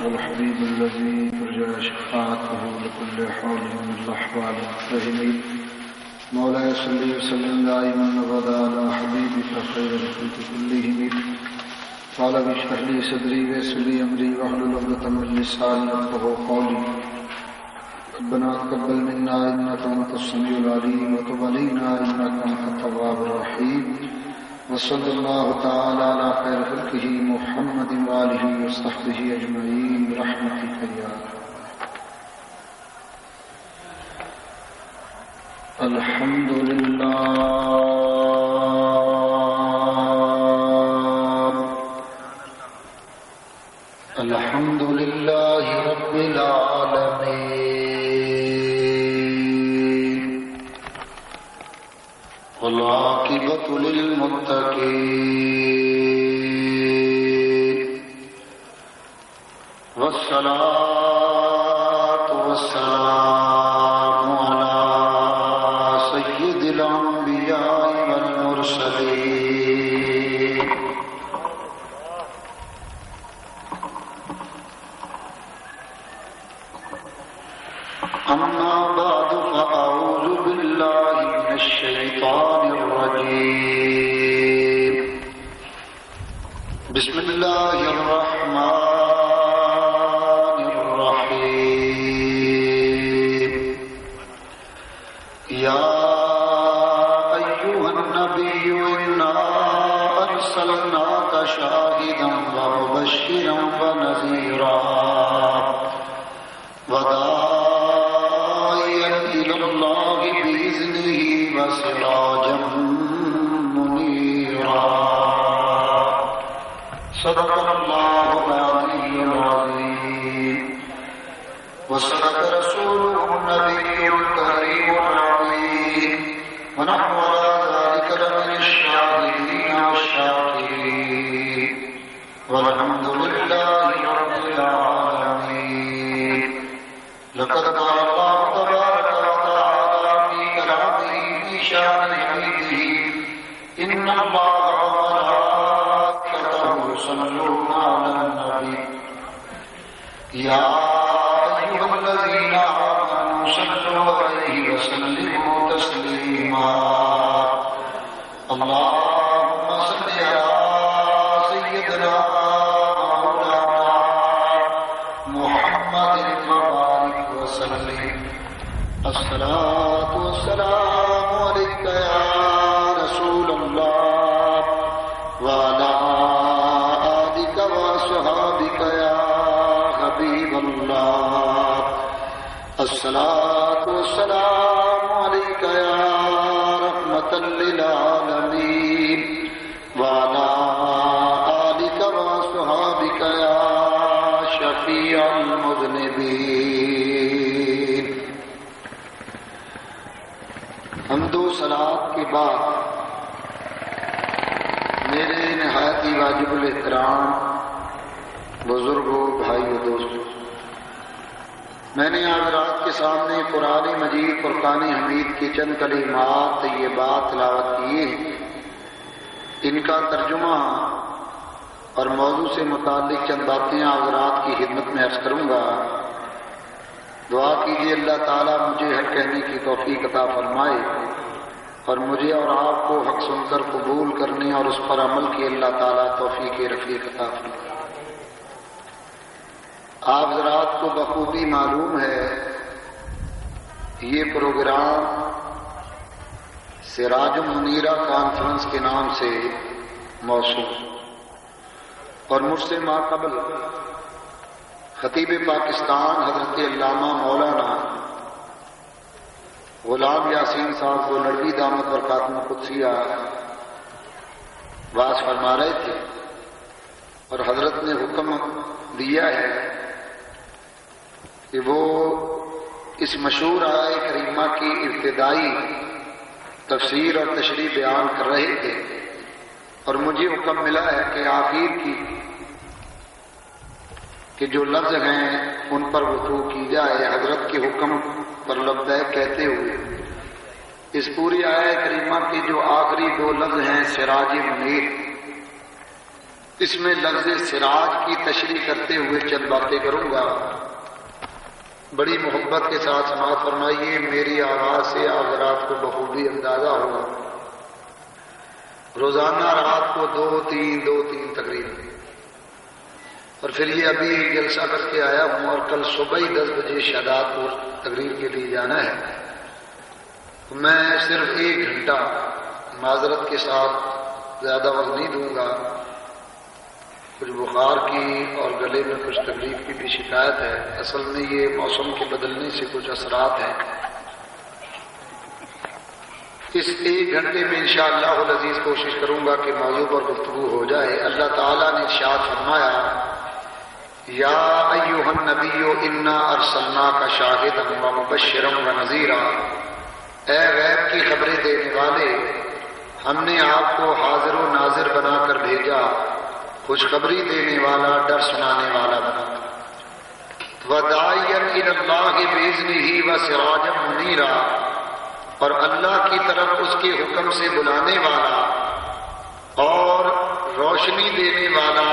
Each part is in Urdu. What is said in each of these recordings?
والحبيب الذي ترجى شفاعته لكل حول من الأحوال المتهم مولاي صل وسلم دائما أبدا على حبيبك خير الخلق كلهم قال اشرح لي صدري ويسر لي أمري واحلل عقدة من لساني يفقهوا قولي ربنا تقبل منا إنك أنت السميع العليم وتب علينا إنك أنت التواب الرحيم وصلى الله تعالى على خير خلقه محمد وآله وصحبه أجمعين برحمتك يا الحمد لله الحمد لله رب العالمين والعاقبة للمتقين والصلاة والسلام على سيد الأنبياء والمرسلين أما بعد فأعوذ بالله من الشيطان الرجيم بسم الله الرحمن الرحيم يا أيها النبي إنا أرسلناك شاهدا ومبشرا ونذيرا وداعيا إلى الله بإذنه وسراجا منيرا صدق الله العلي العظيم وصدق رسوله النبي الكريم العظيم ونحن على ذلك لمن الشاهدين والشاكرين والحمد لله رب العالمين. لقد قال الله تبارك وتعالى في كلامه في شأن حبيبه إن الله وملائكته يصلون على النبي يا أيها الذين آمنوا صلوا عليه وسلموا تسليما. اللهم صل على سيدنا مولانا محمد وبارك وسلم. الصلاة والسلام عليك يا رسول الله وعلى آلك وصحابك يا حبيب الله. الصلاة والسلام عليك يا رحمة للعالمين وعلى آلك وصحابك يا شفيع المذنبين. حمد و صلاۃ کے بعد میرے نہایت ہی واجب الاحترام بزرگوں، بھائیوں، دوستوں، میں نے حضرات کے سامنے قرآن مجید فرقان حمید کی چند کلمات طیبات تلاوت کیے ہیں. ان کا ترجمہ اور موضوع سے متعلق چند باتیں حضرات کی خدمت میں عرض کروں گا. دعا کیجیے اللہ تعالیٰ مجھے حق کہنے کی توفیق عطا فرمائے اور مجھے اور آپ کو حق سن کر قبول کرنے اور اس پر عمل کی اللہ تعالیٰ توفیق رفیق عطا فرمائے. آپ حضرات کو بخوبی معلوم ہے یہ پروگرام سراج منیرہ کانفرنس کے نام سے موسوم اور مجھ سے ماقبل خطیب پاکستان حضرت علامہ مولانا غلام یاسین صاحب کو لڑوی دامت برکاتہ قدسیہ واز فرما رہے تھے اور حضرت نے حکم دیا ہے کہ وہ اس مشہور آیہ کریمہ کی ابتدائی تفسیر اور تشریح بیان کر رہے تھے اور مجھے حکم ملا ہے کہ آخر کی کہ جو لفظ ہیں ان پر وضو کی جائے. حضرت کے حکم پر لبیک کہتے ہوئے اس پوری آیہ کریمہ کے جو آخری دو لفظ ہیں سراج منیر، اس میں لفظ سراج کی تشریح کرتے ہوئے چند باتیں کروں گا. بڑی محبت کے ساتھ سماعت فرمائیے. میری آواز سے آپ حضرات کو بخوبی اندازہ ہوگا. روزانہ رات کو 2-3 تقریر، اور پھر یہ ابھی جلسہ کر کے آیا ہوں، اور کل صبح ہی 10 بجے شہداد پور تقریر کے لیے جانا ہے. میں صرف 1 گھنٹہ معذرت کے ساتھ زیادہ وقت نہیں دوں گا. کچھ بخار کی اور گلے میں کچھ تکلیف کی بھی شکایت ہے. اصل میں یہ موسم کے بدلنے سے کچھ اثرات ہیں. اس 1 گھنٹے میں انشاءاللہ العزیز کوشش کروں گا کہ موضوع پر گفتگو ہو جائے. اللہ تعالیٰ نے ارشاد فرمایا یا ایھا النبی انا ارسلناک شاہدا ومبشرا ونذیرا. اے غیب کی خبریں دینے والے، ہم نے آپ کو حاضر و ناظر بنا کر بھیجا، خوشخبری دینے والا، ڈر سنانے والا بنا کر. وداعیا الی اللہ باذنہ وسراجا منیرا، اور اللہ کی طرف اس کے حکم سے بلانے والا اور روشنی دینے والا،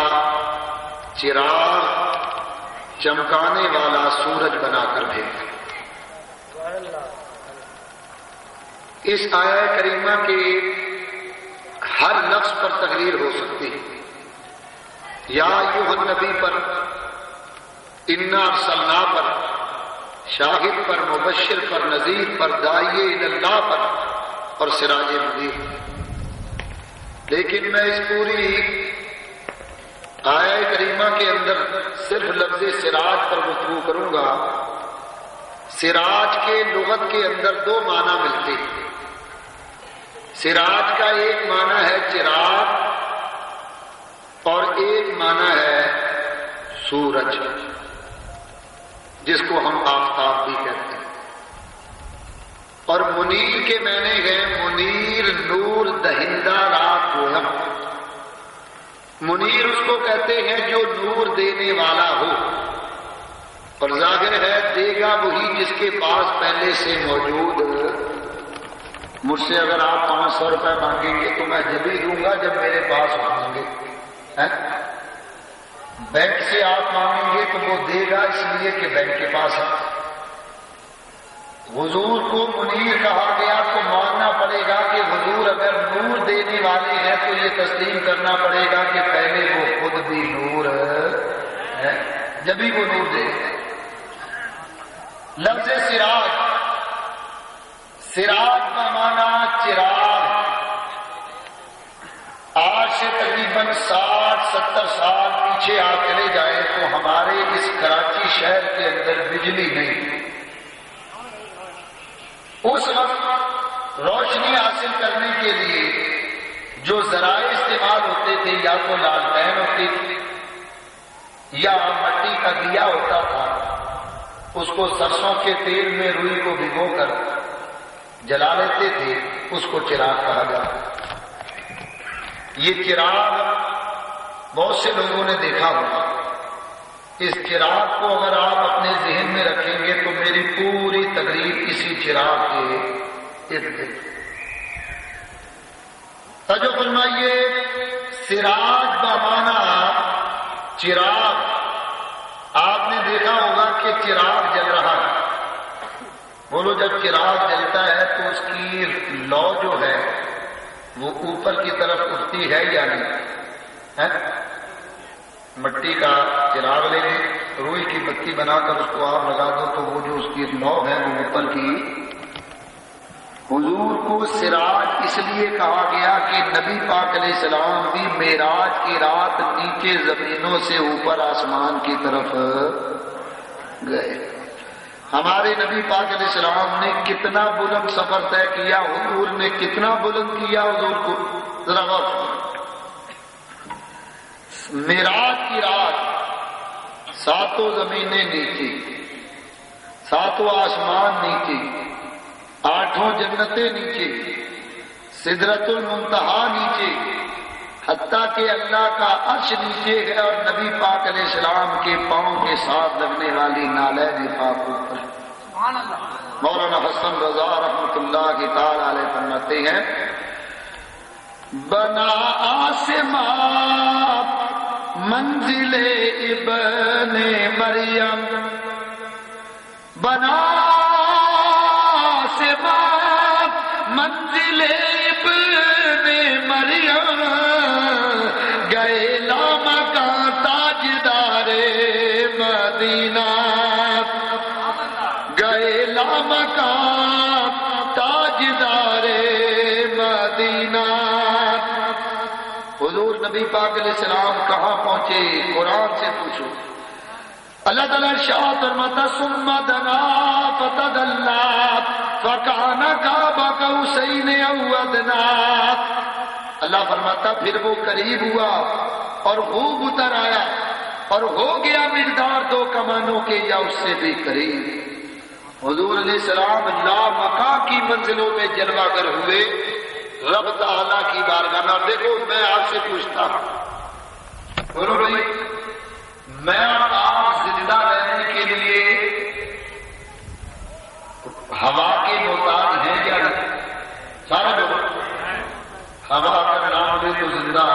چراغ چمکانے والا سورج بنا کر بھیجا. اس آیہ کریمہ کے ہر لفظ پر تقریر ہو سکتی ہے. یا ایھا النبی پر، انا ارسلنا پر، شاہد پر، مبشر پر، نذیر پر، داعی اللہ پر اور سراج منیر. لیکن میں اس پوری آیہ کریمہ کے اندر صرف لفظ سراج پر گفتگو کروں گا. سراج کے لغت کے اندر 2 معنی ملتے ہیں. سراج کا ایک معنی ہے چراغ اور ایک معنی ہے سورج، جس کو ہم آفتاب بھی کہتے ہیں. اور منیر کے معنی ہیں منیر، نور دہندہ، رات گویا. منیر اس کو کہتے ہیں جو نور دینے والا ہو، اور ظاہر ہے دے گا وہی جس کے پاس پہلے سے موجود. مجھ سے اگر آپ 500 روپے مانگیں گے تو میں جب ہی دوں گا جب میرے پاس ہوں گے. بینک سے آپ مانگیں گے تو وہ دے گا اس لیے کہ بینک کے پاس ہے. حضور کو منیر کہا گیا تو ماننا پڑے گا کہ حضور اگر نور دینے والے ہیں تو یہ تسلیم کرنا پڑے گا کہ پہلے وہ خود بھی نور ہے، جب ہی وہ نور دے. لفظ سراج، سراج کا معنی چراغ. آج سے تقریباً 60-70 سال پیچھے آپ چلے جائیں تو ہمارے اس کراچی شہر کے اندر بجلی نہیں. اس وقت روشنی حاصل کرنے کے لیے جو ذرائع استعمال ہوتے تھے یا تو لالٹین ہوتی تھی یا مٹی کا دیا ہوتا تھا. اس کو سرسوں کے تیل میں روئی کو بھگو کر جلا لیتے تھے، اس کو چراغ کہا جاتا. یہ چراغ بہت سے لوگوں نے دیکھا ہوگا. اس چراغ کو اگر آپ اپنے ذہن میں رکھیں گے تو میری پوری تقریر اسی چراغ کے ارد گرد. توجہ فرمائیے. سراج بمانا چراغ. آپ نے دیکھا ہوگا کہ چراغ جل رہا ہے. بولو جب چراغ جلتا ہے تو اس کی لو جو ہے وہ اوپر کی طرف اٹھتی ہے یا نہیں؟ مٹی کا چراغ لے لیں، روئی کی بتی بنا کر اس کو آپ لگا دو تو وہ جو اس کی لو ہے وہ اوپر کی. حضور کو سراج اس لیے کہا گیا کہ نبی پاک علیہ السلام بھی معراج کی رات نیچے زمینوں سے اوپر آسمان کی طرف گئے. ہمارے نبی پاک علیہ السلام نے کتنا بلند سفر طے کیا، حضور نے کتنا بلند کیا حضور کو ذرا غور. معراج کی رات 7 زمینیں نیچے، 7 آسمان نیچے، 8 جنتیں نیچے، سدرۃ المنتہا نیچے، حتیٰ کہ اللہ کا عرش نیچے ہے اور نبی پاک علیہ السلام کے پاؤں کے ساتھ لگنے والی نالین پاک اوپر. مولانا حسن رضا رحمۃ اللہ تعالی علیہ فرماتے ہیں بنا آسمان منزل ابن مریم بنا سے بات منزل ابن مریم گئے لامکاں تاجدار مدینہ گئے لامکاں تاجدار مدینہ. حضور نبی پاک علیہ السلام کہاں پہنچے؟ قرآن سے پوچھو. اللہ تعالیٰ ارشاد فرماتا ثم دنا فتدلی فکان قاب قوسین او ادنی. اللہ فرماتا پھر وہ قریب ہوا اور خوب اتر آیا اور ہو گیا مقدار 2 کمانوں کے یا اس سے بھی قریب. حضور علیہ السلام لامکاں کی منزلوں میں جلوہ گر ہوئے رب تعالیٰ کی بارگاہ میں. دیکھو میں آپ سے پوچھتا ہوں بولو بھائی، میں اور آپ زندہ رہنے کے لیے ہوا کے محتاج ہیں یا نہیں؟ سارے لوگ ہوا کا نام لے تو زندہ.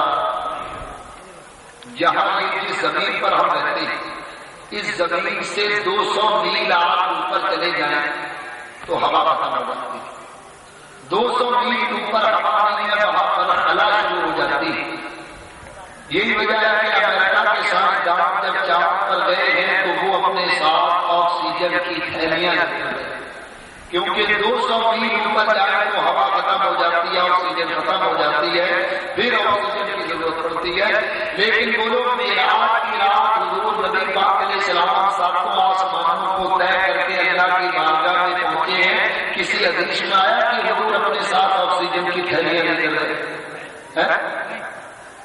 جہاں جس زمین پر ہم رہتے ہیں اس زمین سے 200 میل آپ اوپر چلے جائیں تو ہوا ختم ہو جاتی ہے. 200 میل اوپر ہوا نہیں ہے، وہاں پر خلا شروع ہو جاتی ہے. یہی وجہ ہے کہ امریکہ کے سائنسدان جب چاند پر گئے ہیں تو وہ اپنے ساتھ آکسیجن کی تھیلیاں لے کر گئے، کیونکہ 200 میل اوپر جائے تو ہوا ختم ہو جاتی ہے، آکسیجن ختم ہو جاتی ہے، پھر آکسیجن کی ضرورت پڑتی ہے. لیکن وہ لوگ معراج کی رات حضور نبی پاک علیہ السلام 7 آسمانوں کو طے کر کے اللہ کی بارگاہ میں پہنچے ہیں. کسی حدیث میں آیا کہ حضور اپنے ساتھ آکسیجن کی تھیلیاں لے کر گئے.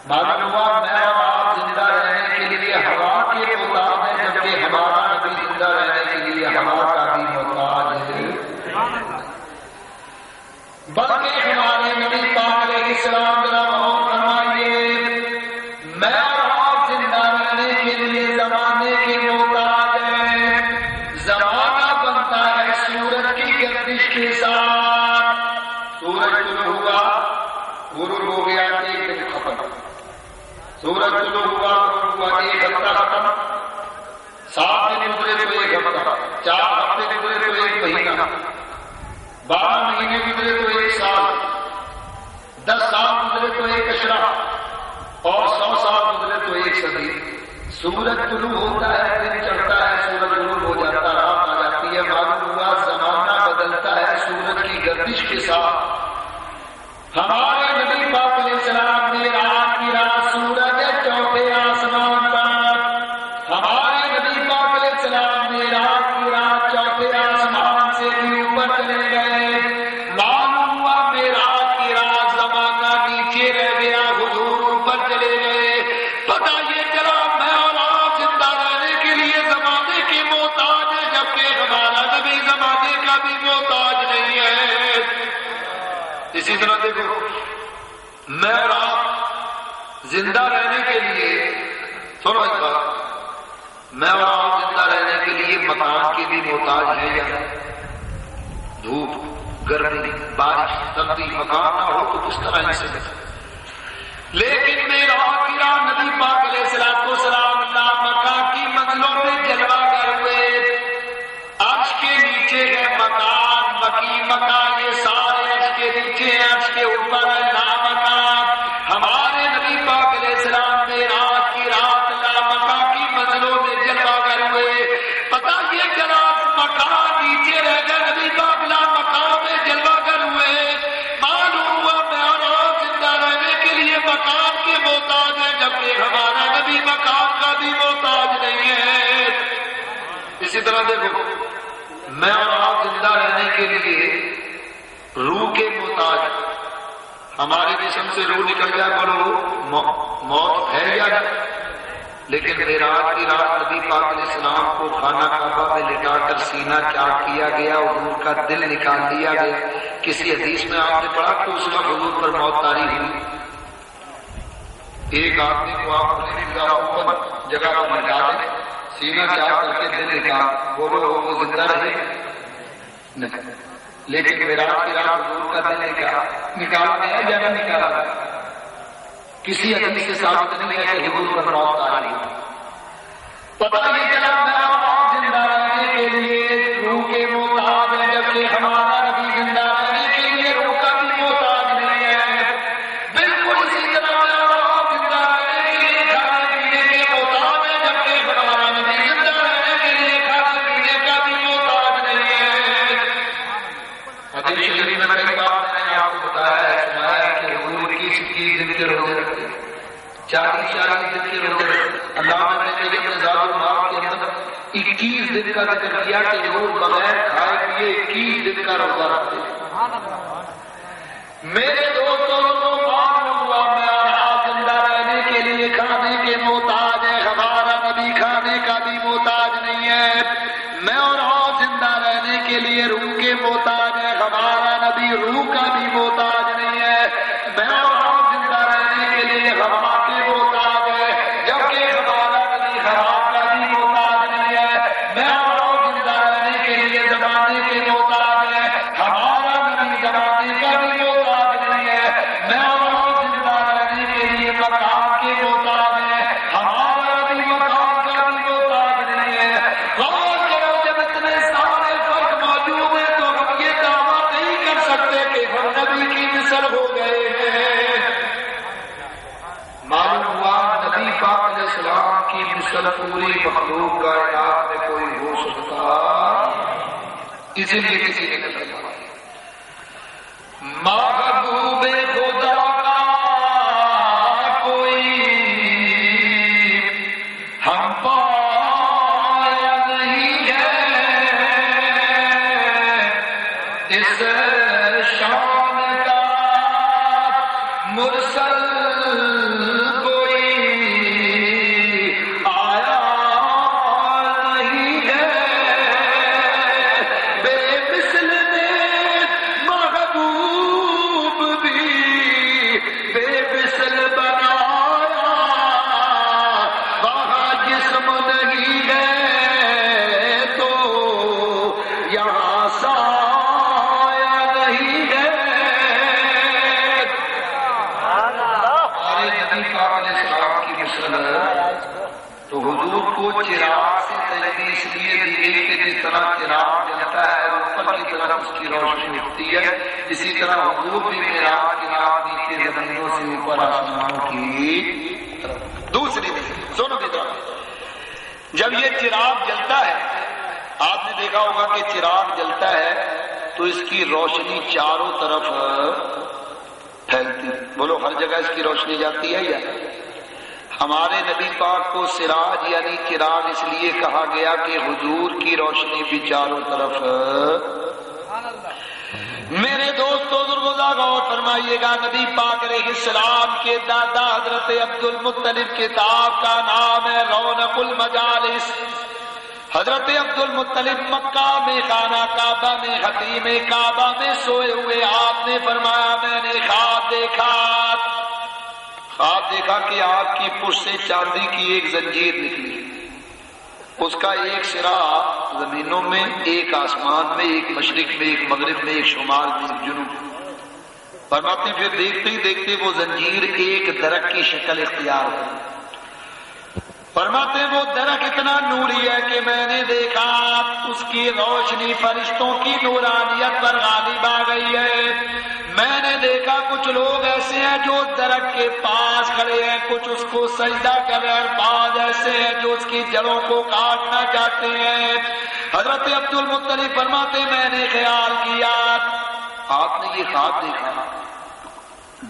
معلوم ہوا میں اور آپ زندہ رہنے کے لیے ہوا کے محتاج ہیں، جبکہ ہمارا نبی زندہ رہنے کے لیے ہوا کا بھی محتاج ہے. بلکہ ہمارے نبی پاک علیہ السلام فرمائیے میں اور آپ زندہ رہنے کے لیے زمانے کے محتاج ہیں. زمانہ بنتا ہے سورج کی گردش کے ساتھ. سورج شروع ہوا غروب ہو گیا 1 دن ختم. سورج شروع ہوا غروب ہوا 1 ہفتہ ختم. 7 دن گزرے تو 1 ہفتہ. 4 ہفتے گزرے تو 1 مہینہ. 12 مہینے گزرے تو 1 سال. 10 سال گزرے تو 1 اشرا اور 100 سال گزرے تو 1 صدی. سورج طلوع ہوتا ہے دن چڑھتا ہے، سورج غروب ہو جاتا ہے رات آ جاتی ہے. معلوم ہوا زمانہ بدلتا ہے سورج کی گردش کے ساتھ. ہمارے نبی پاک علیہ السلام نے رات کی رات سورج 4تھے آسمان پر. ہمارے نبی پاک علیہ السلام نے رات کی رات 4تھے آسمان سے بھی اوپر چلے گئے. معلوم ہوا معراج کی رات زمانہ نیچے رہ گیا، حضور اوپر چلے گئے. پتہ یہ چلا میں اور آپ زندہ رہنے کے لیے زمانے کے محتاج ہیں، جبکہ ہمارا نبی زمانے کا بھی محتاج نہیں ہے. اسی طرح دیکھو میں اور آپ زندہ رہنے کے لیے سنو ایک بات، میں اور آپ زندہ رہنے کے لیے مکان کے بھی محتاج ہیں یا دھوپ گرمی بارش سردی مکان نہ ہو تو کس طرح سے. لیکن میرا نبی پاک علیہ السلام اللہ مکان کی منزلوں میں جلوہ گر ہوئے. عرش کے نیچے ہے مکان، مکی مکان، یہ سارے عرش کے نیچے ہیں، عرش کے اوپر ہے لامکان. ہمارے نبی پاک علیہ السلام نے رات کی رات لامکان کی منزلوں میں جلوہ گر ہوئے. پتہ یہ چلا مکان نیچے رہ گئے، نبی پاک لامکان میں جلوہ گر ہوئے. معلوم ہوا میں اور آپ زندہ رہنے کے لیے مکان کے محتاج ہیں، جبکہ ہمارا نبی مکان کا بھی محتاج نہیں ہے. اسی طرح دیکھو میں اور آپ زندہ رہنے کے لیے روح کے محتاج. ہمارے جسم سے روح نکل جائے بولو موت ہے یا نہیں. لیکن معراج کی رات نبی پاک علیہ السلام کو خانہ کعبہ میں لٹا کر سینہ چاک کیا گیا، حضور کا دل نکال دیا گیا. کسی حدیث میں آپ نے پڑھا کہ اس وقت حضور پر موت طاری ہوئی. ایک آدمی کو آپ اپنی جگہ پر لٹا دیں، سینہ چاک کر کے دل نکال، بولو وہ زندہ رہے نہیں. لیکن معراج کی رات حضور کا دل نکال دیا یا نہ نکالا؟ کسی حدیث سے ثابت نہیں ہے کہ حضور پر موت آ رہی ہے۔ پتہ یہ چلا میرا باپ زندہ رہنے کے لیے روح کے محتاج ہے، جبکہ ہمارا نبی زندہ رہنے کے لیے روح کا بھی محتاج نہیں ہے۔ بالکل اسی طرح میرا باپ زندہ رہنے کے لیے کھانے پینے کے محتاج ہے، جبکہ ہمارا نبی زندہ رہنے کے لیے کھانے پینے کا بھی محتاج نہیں ہے۔ حدیث شریف میں کئی بار میں نے آپ کو بتایا ہے، سنایا ہے کہ حضور 21 دن کے روزے رکھتے، 40 دن کے روزے رکھتے۔ اللہ نے اپنے ذات المعاد کے اندر 21 دن کا ذکر کیا کہ حضور بغیر کھائے پیے 21 دن کا روزہ رکھتے ہیں۔ میرے دوستوں کو معلوم ہوا میرا زندہ رہنے کے لیے کھانے کے محتاج ہے، ہمارا نبی کھانے کا بھی محتاج نہیں ہے۔ میں اور آپ زندہ رہنے کے لیے روح کے محتاج ہے، ہمارا نبی روح کا بھی محتاج نہیں ہے۔ میں اور آپ زندہ رہنے کے لیے ہوا کے محتاج ہے، جبکہ ہمارا نبی ہوا کا بھی محتاج نہیں ہے۔ میں اور آپ زندہ رہنے کے لیے زمانے کے محتاج ہے، ہمارا نبی زمانے کا بھی محتاج نہیں ہے۔ میں اور آپ زندہ رہنے کے لیے مکان کے محتاج ہے، ہمارا نبی مکان کا بھی محتاج نہیں ہے۔ غور کرو، جب اتنے سارے فرق موجود ہیں تو ہم یہ دعویٰ نہیں کر سکتے کہ ہم نبی کی مثل ہو گئے ہیں۔ معلوم ہوا نبی پاک علیہ السلام کی مثل پوری مخلوق کائنات میں کوئی ہو سکتا، اسی لیے کسی نے کہا محبوب خدا کا کوئی ہم پایا نہیں ہے، اس شان کا مرسل چراغ سے تجلی اس لیے دی گئی کہ جس طرح چراغ جلتا ہے اوپر کی طرف اس کی روشنی ہوتی ہے، اسی طرح حضور بھی معراج کی رات نیچے زمینوں سے اوپر آسمانوں کی طرف۔ دوسری دونوں کی طرف جب یہ چراغ جلتا ہے، آپ نے دیکھا ہوگا کہ چراغ جلتا ہے تو اس کی روشنی چاروں طرف پھیلتی، بولو ہر جگہ اس کی روشنی جاتی ہے یا؟ ہمارے نبی پاک کو سراج یعنی چراغ اس لیے کہا گیا کہ حضور کی روشنی بھی چاروں طرف۔ میرے دوستو ضرور غور فرمائیے گا، نبی پاک علیہ السلام کے دادا حضرت عبد المطلب کتاب کا نام ہے رونق المجالس۔ حضرت عبد المطلب مکہ میں خانہ کعبہ میں حتیم کعبہ میں سوئے ہوئے، آپ نے فرمایا میں نے خواب دیکھا کہ آپ کی پشت سے چاندی کی ایک زنجیر نکلی، اس کا ایک سرا زمینوں میں، ایک آسمان میں، ایک مشرق میں، ایک مغرب میں، ایک شمال میں، ایک جنوب۔ فرماتے ہیں پھر دیکھتے ہی دیکھتے وہ زنجیر ایک درخت کی شکل اختیار کر، فرماتے ہیں وہ درخت اتنا نوری ہے کہ میں نے دیکھا اس کی روشنی فرشتوں کی نورانیت پر غالب آ گئی ہے۔ میں نے دیکھا کچھ لوگ ایسے ہیں جو درخت کے پاس کھڑے ہیں، کچھ اس کو سجدہ کر رہے ہیں، بعض ایسے ہیں جو اس کی جڑوں کو کاٹنا چاہتے ہیں۔ حضرت عبد المطلب فرماتے میں نے خیال کیا، آپ نے یہ خواب دیکھا،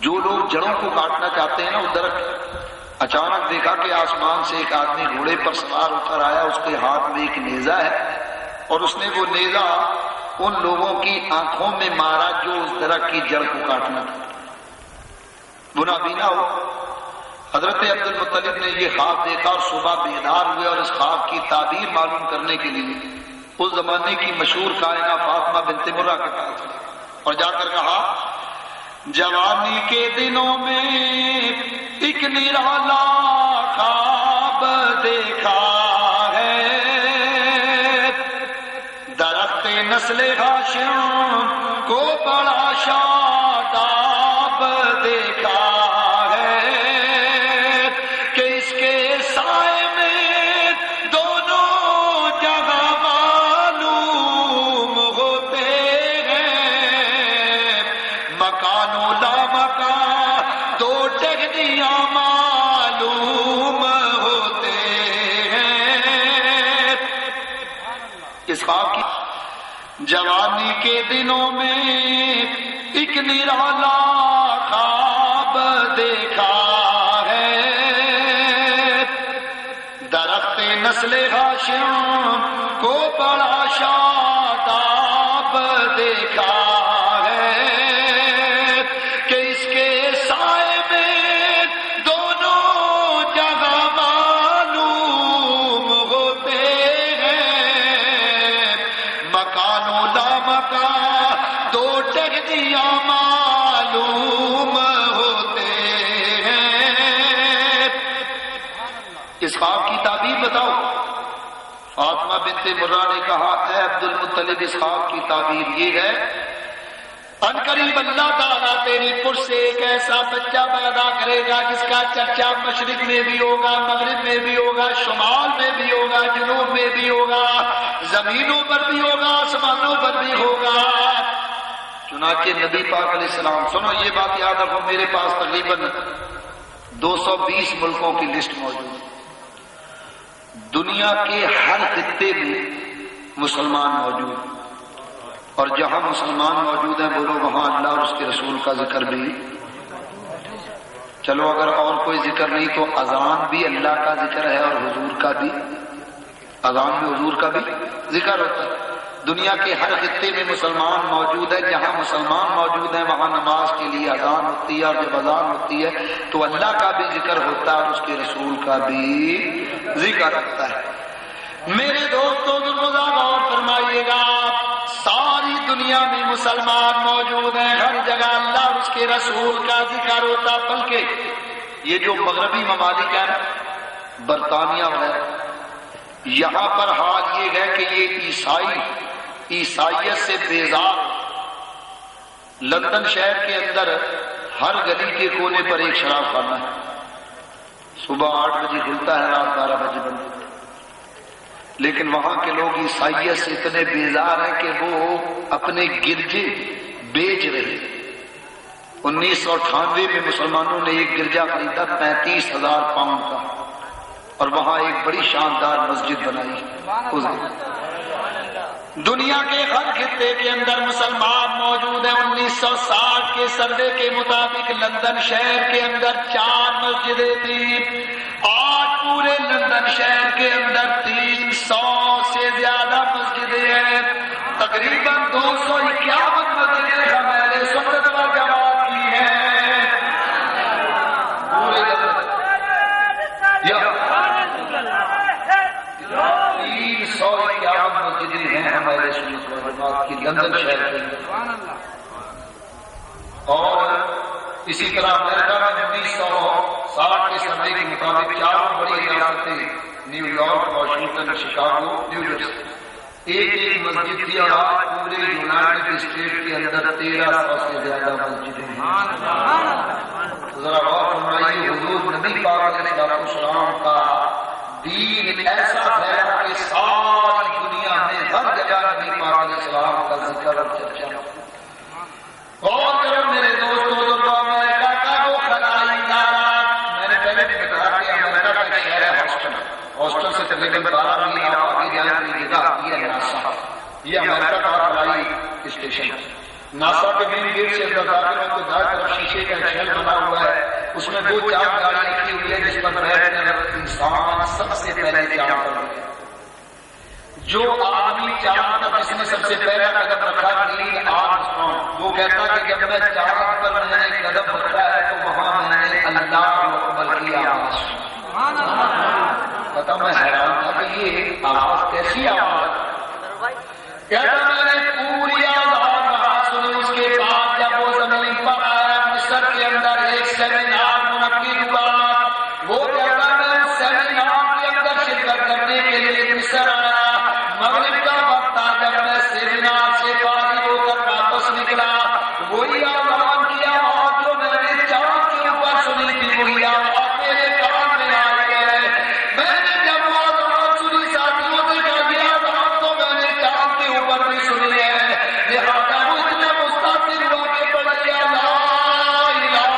جو لوگ جڑوں کو کاٹنا چاہتے ہیں نا وہ درخت، اچانک دیکھا کہ آسمان سے ایک آدمی گھوڑے پر سوار ہو کر آیا، اس کے ہاتھ میں ایک نیزہ ہے اور اس نے وہ نیزہ ان لوگوں کی آنکھوں میں مارا جو اس درخت کی جڑ کو کاٹنا تھا۔ وہ نابینا ہو۔ حضرت عبد المطلب نے یہ خواب دیکھا اور صبح بیدار ہوئے اور اس خواب کی تعبیر معلوم کرنے کے لیے اس زمانے کی مشہور کائنہ فاطمہ بنت مرہ کے پاس گئے اور جا کر کہا جوانی کے دنوں میں ایک نرالا خواب دیکھا ہے، درخت نسل ہاشم کو بڑا شاداب دیکھا ہے، دیاں معلوم ہوتے ہیں۔ اس خواب کی جوانی کے دنوں میں ایک نرالا خواب دیکھا ہے، درخت نسل ہاشم کو بڑا شاداب دیکھا ہے کہ اس کے سائے میں دونوں جگہ معلوم ہوتے ہیں، مکان و لامکان دو ٹہنیاں معلوم ہوتے ہیں۔ اس خواب کی تعبیر بتاؤ۔ فاطمہ بنت مرہ نے کہا اے عبد المطلب اس خواب کی تعبیر یہ ہے ان قریب اللہ تعالیٰ تیری پشت سے ایک ایسا بچہ پیدا کرے گا جس کا چرچا مشرق میں بھی ہوگا، مغرب میں بھی ہوگا، شمال میں بھی ہوگا، جنوب میں بھی ہوگا، زمینوں پر بھی ہوگا، آسمانوں پر بھی ہوگا۔ چنانچہ نبی پاک علیہ السلام، سنو یہ بات یاد رکھو، میرے پاس تقریباً 220 ملکوں کی لسٹ موجود ہے۔ دنیا کے ہر خطے میں مسلمان موجود، اور جہاں مسلمان موجود ہیں بولو وہاں اللہ اور اس کے رسول کا ذکر بھی۔ چلو اگر اور کوئی ذکر نہیں تو اذان بھی اللہ کا ذکر ہے اور حضور کا بھی، اذان میں حضور کا بھی ذکر ہوتا ہے۔ دنیا کے ہر خطے میں مسلمان موجود ہے، جہاں مسلمان موجود ہیں وہاں نماز کے لیے اذان ہوتی ہے، اور جب اذان ہوتی ہے تو اللہ کا بھی ذکر ہوتا ہے اور اس کے رسول کا بھی ذکر ہوتا ہے۔ میرے دوستوں غور فرمائیے گا، ساری دنیا میں مسلمان موجود ہیں، ہر جگہ اللہ اور اس کے رسول کا ذکر ہوتا، بلکہ یہ جو مغربی ممالک ہیں برطانیہ وغیرہ، یہاں پر حال یہ ہے کہ یہ عیسائیت سے بیزار، لندن شہر کے اندر ہر گلی کے کونے پر ایک شراب خانہ ہے، صبح 8 بجے کھلتا ہے، رات 12 بجے بند ہوتا ہے، لیکن وہاں کے لوگ عیسائیت سے اتنے بیزار ہیں کہ وہ اپنے گرجے بیچ رہے۔ 1998 میں مسلمانوں نے ایک گرجا خریدا 35,000 پاؤنڈ کا، اور وہاں ایک بڑی شاندار مسجد بنائی۔ دنیا کے ہر خطے کے اندر مسلمان موجود ہیں۔ 1960 کے سروے کے مطابق لندن شہر کے اندر 4 مسجدیں تھیں، آج پورے لندن شہر کے اندر 300 سے زیادہ مسجدیں ہیں، تقریباً 251 مسجدیں ہمارے سنت و جماعت کی ہیں پورے لندن، 351 مسجدیں ہیں ہمارے سنت و جماعت کی لندن شہر کے اندر۔ اور اسی طرح امریکہ میں 1960 کے سروے کے مطابق 4 بڑی ریاستیں new York, Washington, Chicago, new Jersey, ایک مسجد تھی، اور آج پورے یونائٹڈ اسٹیٹ کے اندر 1300 سے زیادہ مسجدیں ہیں۔ ذرا غور فرمائیے، حضور نبی پاک علیہ السلام کا دین ایسا پھیلا کہ ساری دنیا میں ہر جگہ نبی پاک علیہ السلام کا ذکر اور چرچا۔ غور کرو میرے دوستوں، امریکہ کا وہ خلائی ادارہ، میں نے پہلے بھی بتایا کہ امریکہ کا ایک شہر ہے ہاسٹل سے تقریباً 12 میل آپ آگے جانے کی جگہ آتی ہے ناسا، یہ امریکہ کا خلائی اسٹیشن ہے۔ ناسا کے مین گیٹ سے اندر داخل ہو تو دائیں طرف شیشے کا ایک شیل بنا ہوا ہے، اس میں وہ چاند گاڑی رکھی ہوئی ہے جس پر بیٹھ کر انسان سب سے پہلے چاند پر گیا۔ جو آدمی چاند پر جس نے سب سے پہلا قدم رکھا نیل آرمسٹرانگ، وہ کہتا کہ جب میں چاند پر میں نے قدم رکھا ہے تو وہاں میں نے اللہ اکبر کی آواز سنی۔ پتا میں حیران تھا کہ یہ آواز کیسی آواز، کہتا میں نے پوری آواز سنی۔ اس کے بعد جب وہ زمین پر آیا، مصر کے اندر ایک سیمینار منعقد ہوا، وہ کہتا میں اس سیمینار کے اندر شرکت کرنے کے لیے مصر آیا، مغرب کا وقت تھا، جب میں سیمینار سے فارغ ہو کر واپس نکلا، وہی آواز کی آواز جو میں نے چاند کے اوپر سنی تھی وہی آواز میرے کان میں آ گئے۔ میں نے جب وہ آواز سنی، ساتھیوں سے کہا یہ آواز تو میں نے چاند کے اوپر بھی سنی ہے، لہٰذا وہ اتنے مستقل ہو کے پڑھ لیا لا الہ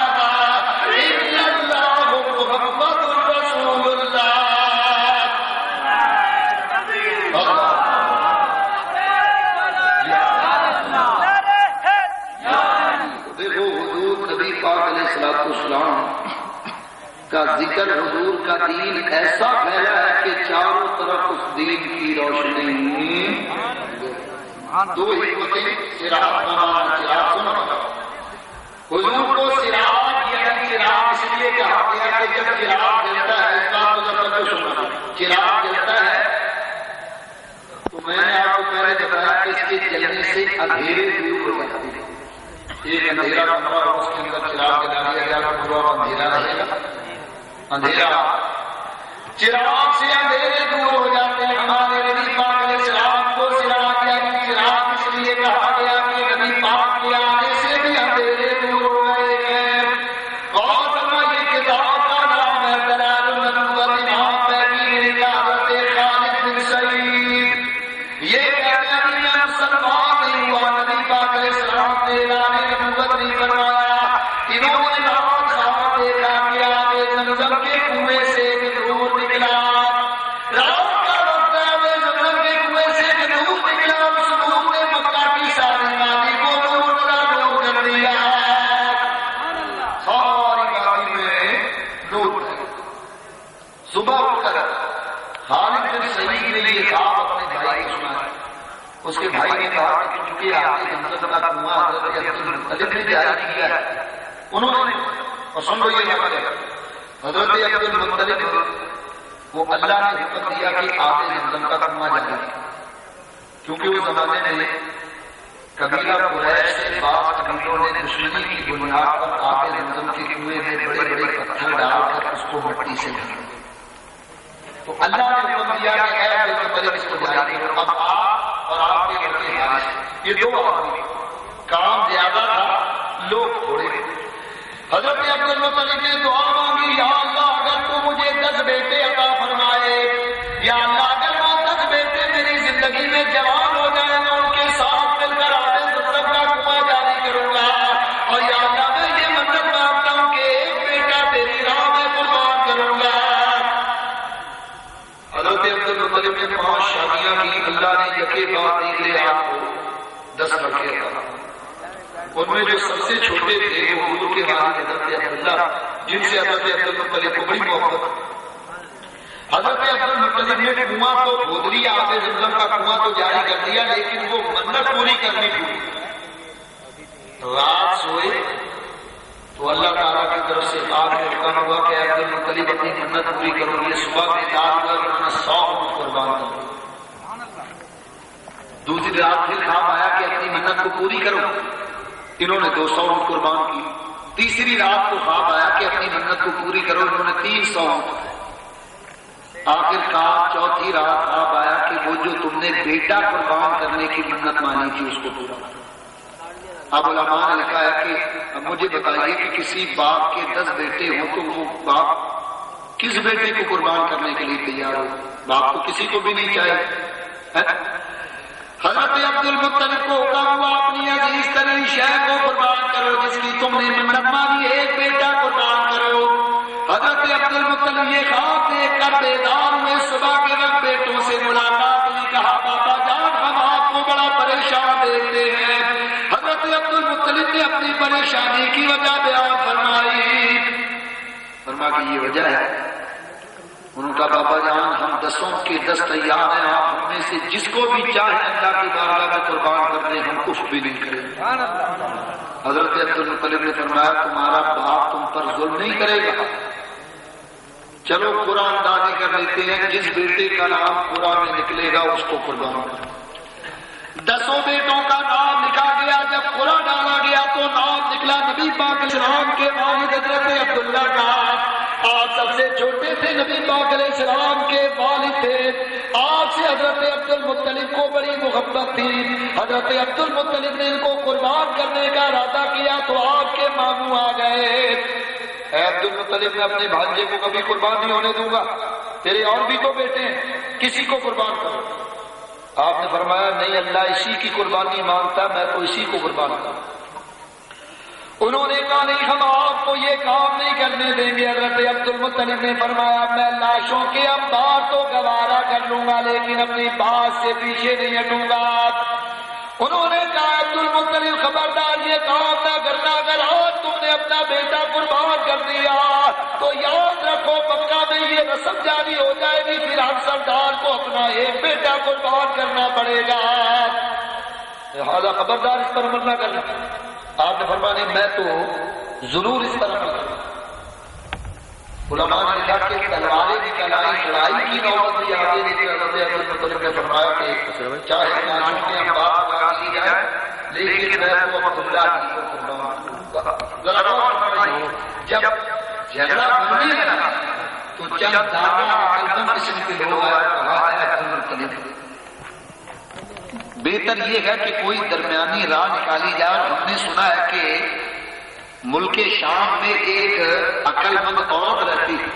الا اللہ کا ذکر، حضور کا دین ایسا پھیلا ہے کہ چاروں طرف اس دین کی روشنی. دو حکمتیں چراغ بنانا، چراغ سننا. حضور کو چراغ یعنی چراغ اس لیے کہا گیا کہ جب چراغ جلتا ہے، اس بات کو ذرا سننا، چراغ جلتا ہے تو میں نے آپ کو پہلے بتایا کہ اس کے جلنے سے اندھیرے دور ہو جاتے ہیں. ایک اندھیرا کمرہ اور اس کے اندر چراغ جلا دیا گیا تو پورا اندھیرا رہے گا. اندھیرا چراغ سے اندھیرے دور ہو جاتے ہیں. ہمارے نبی پاک علیہ السلام کو چراغ یعنی چراغ اس لیے کہا گیا کہ نبی پاک کے آنے سے بھی اندھیرے دور ہو گئے ہیں. اور فرمائیے کتاب کا نام ہے دلائل النبوۃ، امام بہقی نے حضرت خالد بن سعید یہ کہتے ہیں کہ میں مسلمان نہیں ہوا، نبی پاک علیہ السلام نے اعلان نبوت نہیں فرمایا. انہوں نے رات خواب دیکھا کہ آب زمزم کے کنویں سے ایک نور نکلا. رات کا وقت ہے، آب زمزم کے کنویں سے ایک نور نکلا. اس نور نے مکہ کی ساری وادی کو نور کر دیا. ساری وادی میں نور. صبح اٹھ کر خالد بن سعید نے یہ خواب اپنے بھائی کو سنایا. اس کے بھائی نے کہا کہ چونکہ آپ نے زمزم کا کنواں حضرت عبد المطلب نے جاری کیا ہے، انہوں نے اور سن لو یہ نقل ہے حضرت عبد المطلب وہ اللہ نے حکم دیا کہ آپ زمزم کا کنواں جاری کیا، کیونکہ اس زمانے میں قبیلہ قریش سے بعض قبیلوں نے دشمنی کی بنیاد پر آپ زمزم کے کنویں میں بڑے بڑے پتھر ڈال کر اس کو مٹی سے ڈھانپا. تو اللہ نے حکم دیا کہ اے عبد المطلب اس کو جاری کرو. اب آپ اور آپ کے لڑکے حارث یہ دو آدمی، کام زیادہ تھا لوگ تھوڑے. حضرت عبد المطلب نے دعا مانگی، یا اللہ اگر تو مجھے 10 بیٹے عطا فرمائے، یا اللہ اگر وہ 10 بیٹے میری زندگی میں جوان ہو جائیں میں ان کے ساتھ مل کر آب زمزم کا کنواں جاری کروں گا. اور یا اللہ میں یہ منت مانگتا ہوں کہ ایک بیٹا تیری راہ میں قربان کروں گا. حضرت عبد المطلب نے 5 شادیاں کی. اللہ نے یکے بعد دیکھے آپ کو 10 لڑکے عطا. ان میں جو سب سے چھوٹے تھے وہ حضور کے والد حضرت عبداللہ، جن سے حضرت عبد المطلب کو بڑی محبت. حضرت عبد المطلب نے کنواں تو کھود لیا، آب زمزم کا کنواں تو جاری کر دیا، لیکن وہ منت پوری کرنی تھی. رات سوئے تو اللہ تعالیٰ کی طرف سے آپ نے حکم ہوا کہ عبد المطلب اپنی منت پوری کرو. یہ صبح میں رات کر انہوں نے 100 اونٹ قربان کر دی. دوسری رات پھر خواب آیا کہ اپنی منت کو پوری کرو، انہوں نے 200 اونٹ قربان کی. تیسری رات کو خواب آیا کہ اپنی منت کو پوری کرو، انہوں نے 300 اونٹ. آخر کار چوتھی رات خواب آیا کہ وہ جو تم نے بیٹا قربان کرنے کی منت مانی تھی اس کو پورا. اب علماء نے لکھا ہے کہ اب مجھے بتائیے کہ کسی باپ کے 10 بیٹے ہوں تو وہ باپ کس بیٹے کو قربان کرنے کے لیے تیار ہو؟ باپ کو کسی کو بھی نہیں چاہیے. حضرت عبد المطلب کو حکم ہوا اپنی عزیز ترین شے کو قربان کرو جس کی تم نے منت مانی، ایک بیٹا قربان کرو. حضرت عبد المطلب یہ خواب دیکھ کر بیدار ہوئے. صبح کے وقت بیٹوں سے ملاقات ہوئی. کہا پاپا جان ہم آپ کو بڑا پریشان دیکھتے ہیں. حضرت عبد المطلب نے اپنی پریشانی کی وجہ بیان فرمائی. فرما کہ یہ وجہ ہے. انہوں نے کہا بابا جان ہم 10 کے 10 تیار ہیں، آپ ہم میں سے جس کو بھی چاہے اللہ کی بارگاہ میں قربان کر دیں، ہم کچھ بھی نہیں کریں. حضرت عبد المطلب نے فرمایا تمہارا باپ تم پر ظلم نہیں کرے گا، چلو قرآن دادی کر لیتے ہیں، جس بیٹے کا نام قرآن میں نکلے گا اس کو قربان کرو. 10 بیٹوں کا نام لکھا گیا. جب قرآن ڈالا گیا تو نام نکلا نبی پاک علیہ السلام کے والد حضرت عبداللہ کا. آپ سب سے چھوٹے تھے، نبی پاک علیہ السلام کے والد تھے. آپ سے حضرت عبد المطلب کو بڑی محبت تھی. حضرت عبد المطلب نے ان کو قربان کرنے کا ارادہ کیا تو آپ کے ماموں آ گئے. اے عبد المطلب میں اپنے بھانجے کو کبھی قربان نہیں ہونے دوں گا، تیرے اور بھی تو بیٹے ہیں، کسی کو قربان کرو. آپ نے فرمایا نہیں، اللہ اسی کی قربانی مانگتا، میں تو اسی کو قربان کروں. انہوں نے کہا نہیں ہم آپ کو یہ کام نہیں کرنے دیں گے. حضرت عبد المطلب نے فرمایا میں لاشوں کے انبار تو گوارا کر لوں گا لیکن اپنی بات سے پیچھے نہیں ہٹوں گا. انہوں نے کہا عبد المطلب خبردار یہ کام نہ کرنا، اگر آج تم نے اپنا بیٹا قربان کر دیا تو یاد رکھو مکہ میں یہ رسم جاری ہو جائے گی، پھر ہم سردار کو اپنا ایک بیٹا قربان کرنا پڑے گا، لہذا خبردار اس پر عمل نہ کرنا۔ آپ نے فرمایا نہیں میں تو ضرور اس پر عمل کروں۔ علماء نے لکھا کہ تلواریں بھی چلائی، لڑائی کی نوبت بھی آگے لیکن حضرت عبد المطلب نے فرمایا کہ چاہے ناشوں کے ہم بات لگا لی جائے لیکن میں تو عبداللہ کی کو قربان ذرا غور فرمائیے، جب جھگڑا بندی ہے نا تو چند دانا قلم قسم کے لوگ آئے کہا ہے عبد المطلب بہتر یہ ہے کہ کوئی درمیانی راہ نکالی جائے۔ اور ہم نے سنا ہے کہ ملک شام میں ایک عقل مند عورت رہتی ہے،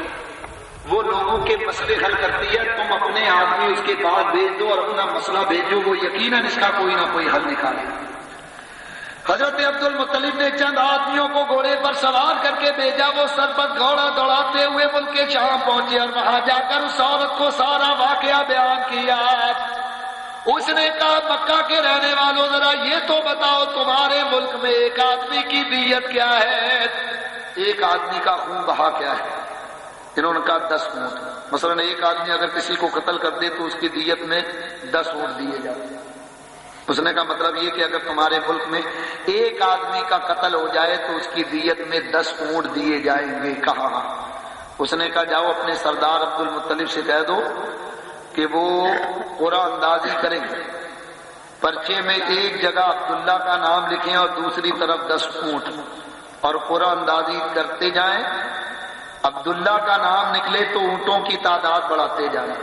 وہ لوگوں کے مسئلے حل کرتی ہے، تم اپنے آدمی اس کے پاس بھیج دو اور اپنا مسئلہ بھیجو، وہ یقیناً اس کا کوئی نہ کوئی حل نکالے۔ حضرت عبد المطلب نے چند آدمیوں کو گھوڑے پر سوار کر کے بھیجا، وہ سر پر گھوڑا دوڑاتے ہوئے ملک شام پہنچے اور وہاں جا کر اس عورت کو سارا واقعہ بیان کیا۔ اس نے کہا مکہ کے رہنے والوں ذرا یہ تو بتاؤ تمہارے ملک میں ایک آدمی کی دیت کیا ہے؟ ایک آدمی کا خون بہا کیا ہے؟ انہوں نے کہا 10 اونٹ۔ مثلا ایک آدمی اگر کسی کو قتل کر دے تو اس کی دیت میں 10 اونٹ دیے جاتے ہیں۔ اس نے کہا مطلب یہ کہ اگر تمہارے ملک میں ایک آدمی کا قتل ہو جائے تو اس کی دیت میں 10 اونٹ دیے جائیں گے۔ کہا اس نے کہا جاؤ اپنے سردار عبد المطلب سے کہہ دو کہ وہ قرآن اندازی کریں، پرچے میں ایک جگہ عبداللہ کا نام لکھیں اور دوسری طرف 10 اونٹ، اور قرآن اندازی کرتے جائیں، عبداللہ کا نام نکلے تو اونٹوں کی تعداد بڑھاتے جائیں۔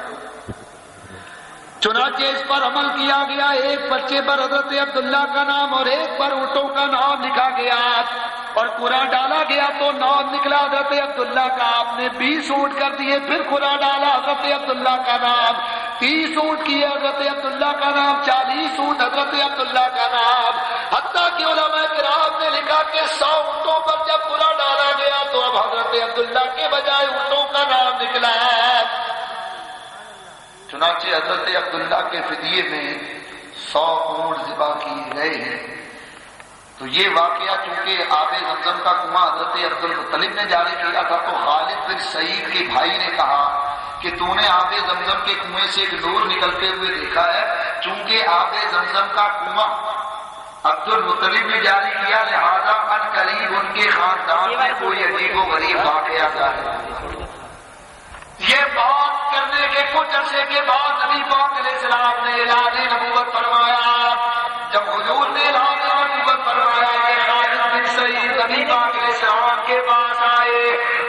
چنانچہ اس پر عمل کیا گیا، ایک پرچے پر حضرت عبداللہ کا نام اور ایک پر اونٹوں کا نام لکھا گیا اور قرآن ڈالا گیا تو نام نکلا حضرت عبداللہ کا۔ آپ نے 20 اونٹ کر دیے، پھر قرآن ڈالا حضرت عبداللہ کا نام، 30 اونٹ کیے حضرت عبداللہ کا نام، 40 اونٹ حضرت عبداللہ کا نام، حتیٰ کہ علماء کرام نے لکھا کہ 100 اونٹوں پر جب قرآن ڈالا گیا تو اب حضرت عبداللہ کے بجائے اونٹوں کا نام نکلا۔ چنانچہ حضرت عبداللہ کے فدیے میں 100 اونٹ ذبح کیے گئے ہیں۔ تو یہ واقعہ چونکہ آب زمزم کا کنواں حضرت عبد المطلب نے جاری کیا تھا تو خالد بن سعید کے بھائی نے کہا کہ تو نے آب زمزم کے کنویں سے ایک نور نکلتے ہوئے دیکھا ہے، چونکہ آب زمزم کا کنواں عبد المطلب نے جاری کیا لہذا ان قریب ان کے خاندان میں کوئی عجیب و غریب واقعہ ہے۔ یہ بات کرنے کے کچھ عرصے کے بعد نبی پاک علیہ السلام نے اعلان نبوت فرمایا۔ جب حضور نے اعلان نبوت فرمایا کہ خالد بن سعید نبی پاک علیہ السلام کے پاس آئے،